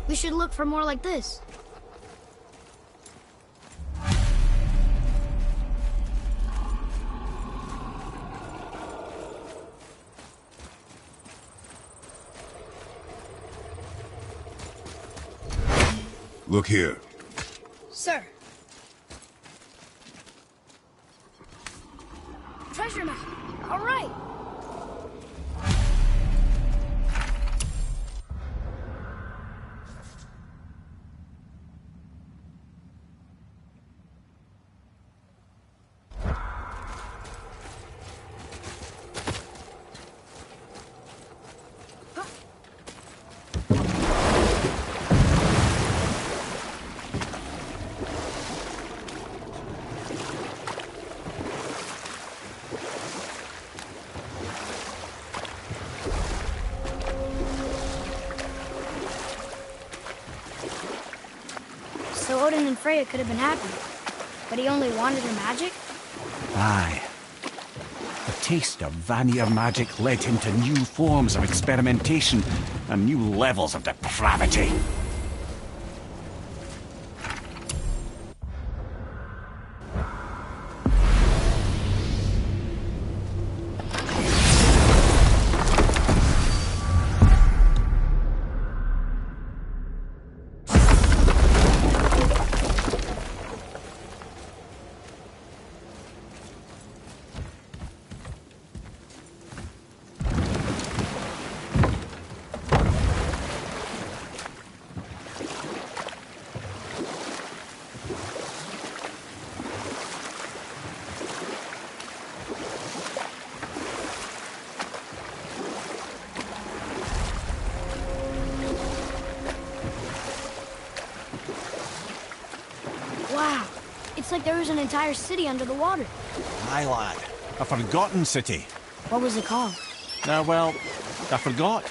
We should look for more like this.
Look here.
Sir. Treasure map. All right. So Odin and Freya could have been happy, but he only wanted her magic?
Aye. The taste of Vanir magic led him to new forms of experimentation and new levels of depravity.
Wow. It's like there was an entire city under the water.
Aye, lad. A forgotten city.
What was it called?
Well, I forgot.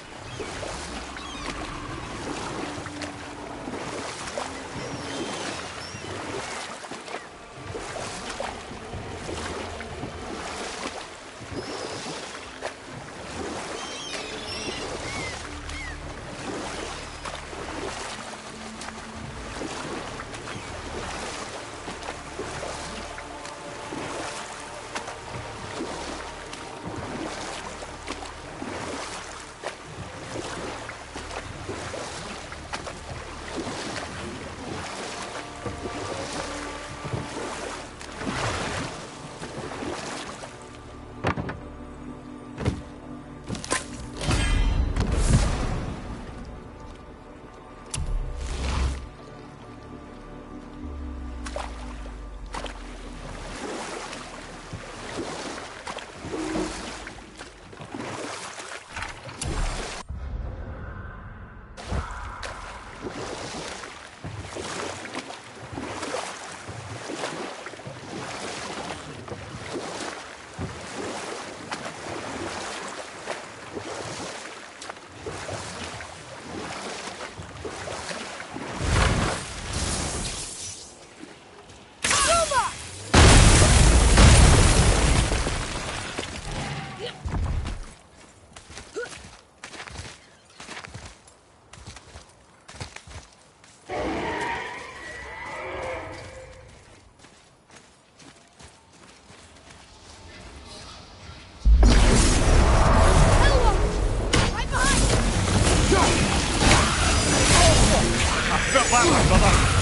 that, brother.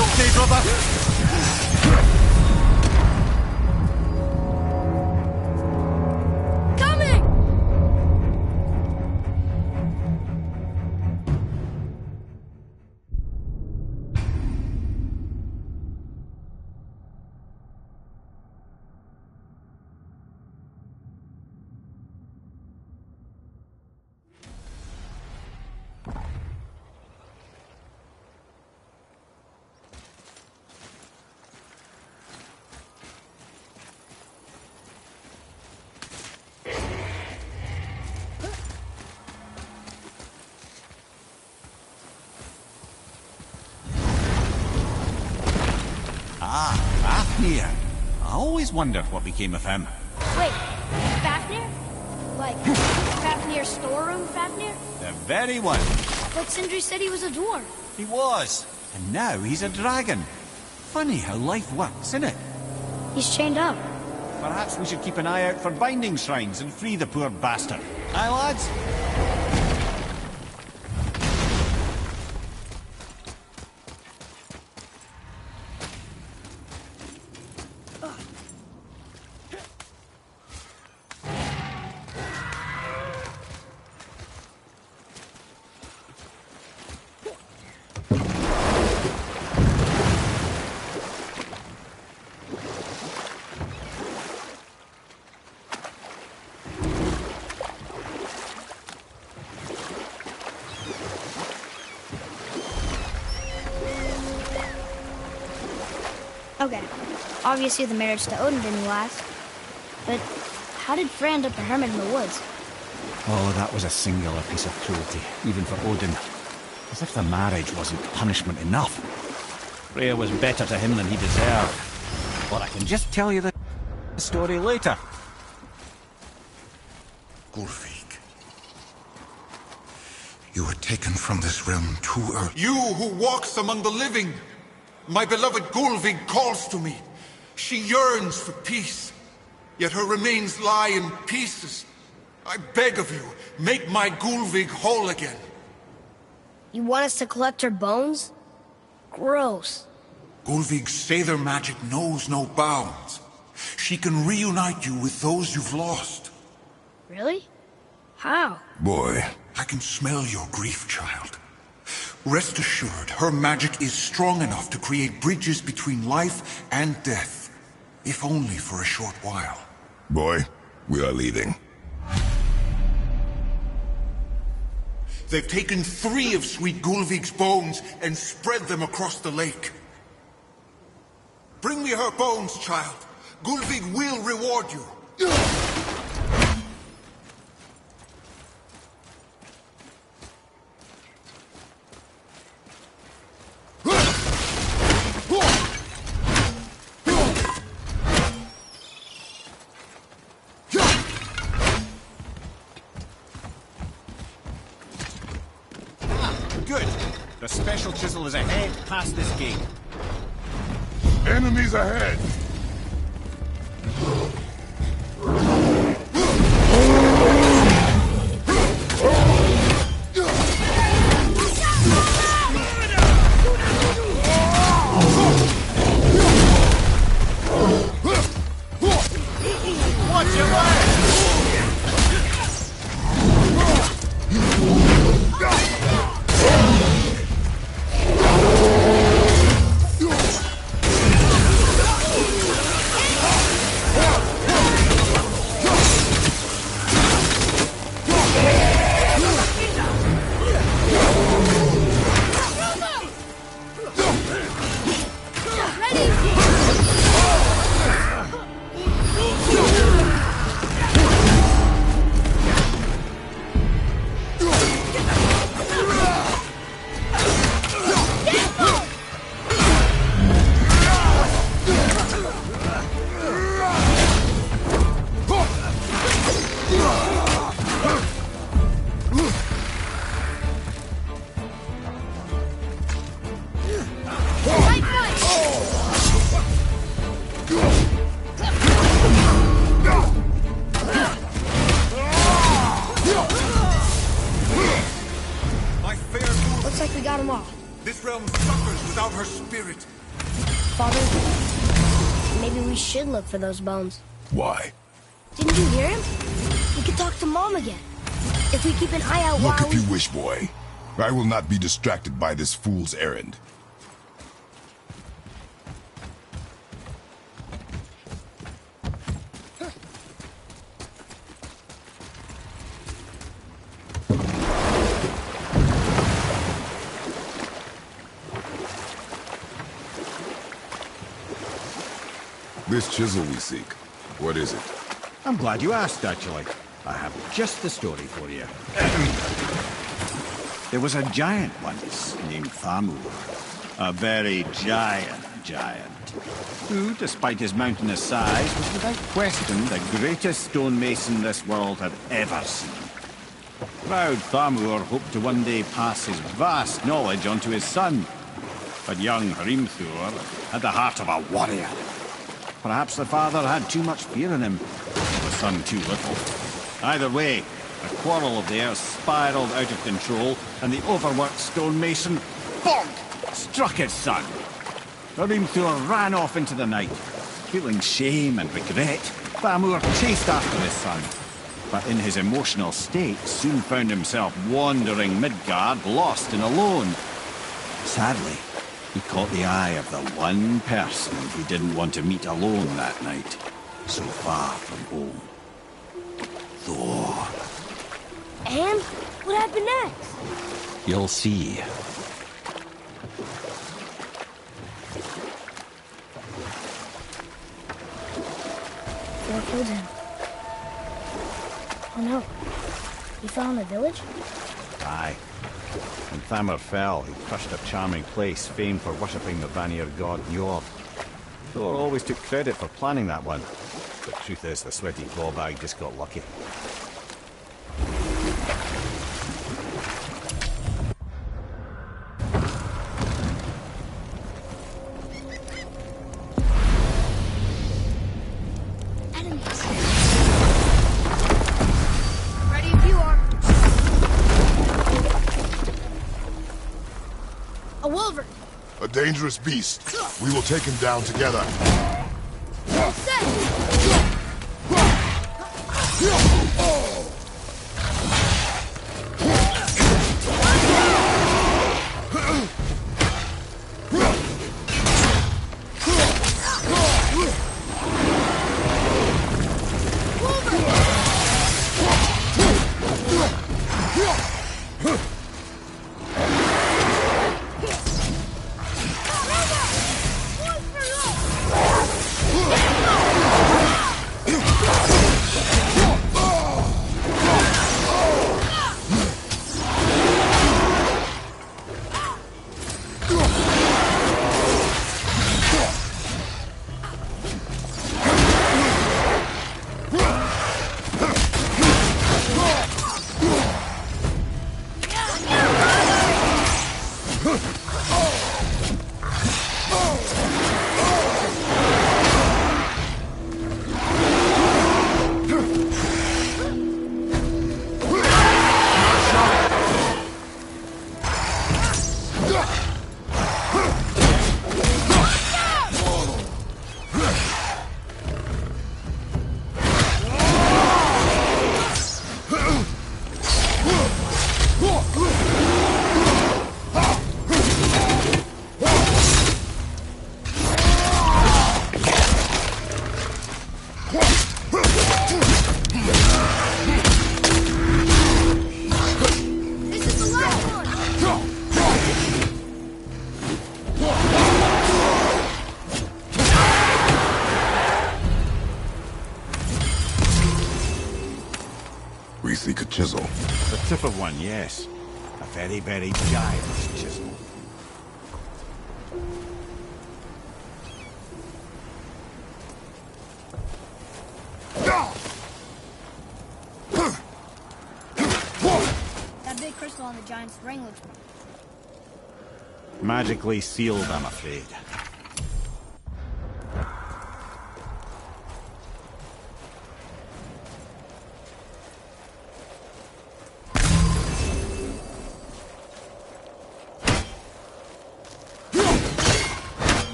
Okay, brother. Fafnir. I always wondered what became of him.
Wait, Fafnir? Like, Fafnir's storeroom Fafnir?
The very one.
But Sindri said he was a dwarf.
He was. And now he's a dragon. Funny how life works, isn't it?
He's chained up.
Perhaps we should keep an eye out for binding shrines and free the poor bastard. Aye, lads?
Okay, obviously the marriage to Odin didn't last. But how did Frey end up a hermit in the woods?
Oh, that was a singular piece of cruelty, even for Odin. As if the marriage wasn't punishment enough. Freya was better to him than he deserved. But I can just tell you the story later.
Gullveig, you were taken from this realm too early.
You who walks among the living! My beloved Gullveig calls to me. She yearns for peace, yet her remains lie in pieces. I beg of you, make my Gullveig whole again.
You want us to collect her bones? Gross.
Gullveig's Seidr magic knows no bounds. She can reunite you with those you've lost.
Really? How?
Boy.
I can smell your grief, child. Rest assured, her magic is strong enough to create bridges between life and death. If only for a short while.
Boy, we are leaving.
They've taken 3 of sweet Gullveig's bones and spread them across the lake. Bring me her bones, child. Gullveig will reward you.
Good. The special chisel is ahead past this gate.
Enemies ahead!
Watch your back!
Maybe we should look for those bones.
Why?
Didn't you hear him? We could talk to Mom again. If we keep an eye out
Look
while
if you wish, boy. I will not be distracted by this fool's errand. This chisel we seek, what is it?
I'm glad you asked, actually. I have just the story for you. There was a giant once named Thamur. A very giant, who, despite his mountainous size, was without question the greatest stonemason this world had ever seen. Proud Thamur hoped to one day pass his vast knowledge on to his son. But young Hrimthur had the heart of a warrior. Perhaps the father had too much fear in him, the son too little. Either way, a quarrel of theirs spiraled out of control, and the overworked stonemason, bonk, struck his son. Hrimthur ran off into the night. Feeling shame and regret, Thamur chased after his son, but in his emotional state soon found himself wandering Midgard, lost and alone. Sadly, he caught the eye of the one person he didn't want to meet alone that night, so far from home. Thor.
And? What happened next?
You'll see.
Thor killed him. Oh no. He fell in the village?
Aye. When Thamur fell, he crushed a charming place famed for worshipping the Vanir god Njord. Thor always took credit for planning that one. The truth is, the sweaty clawbag just got lucky.
Ready if you are. A wolverine.
A dangerous beast. We will take him down together.
All set.
We seek a chisel.
The tip of one, yes. A very, very giant chisel.
That big crystal on the giant's ring looks
Magically sealed, I'm afraid.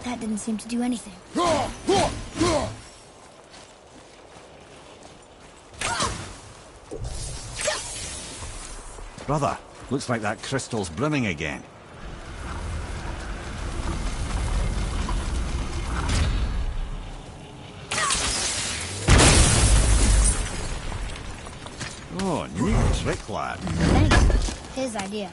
That didn't seem to do anything.
Brother, looks like that crystal's brimming again. Oh, neat trick, lad.
Thanks. His idea.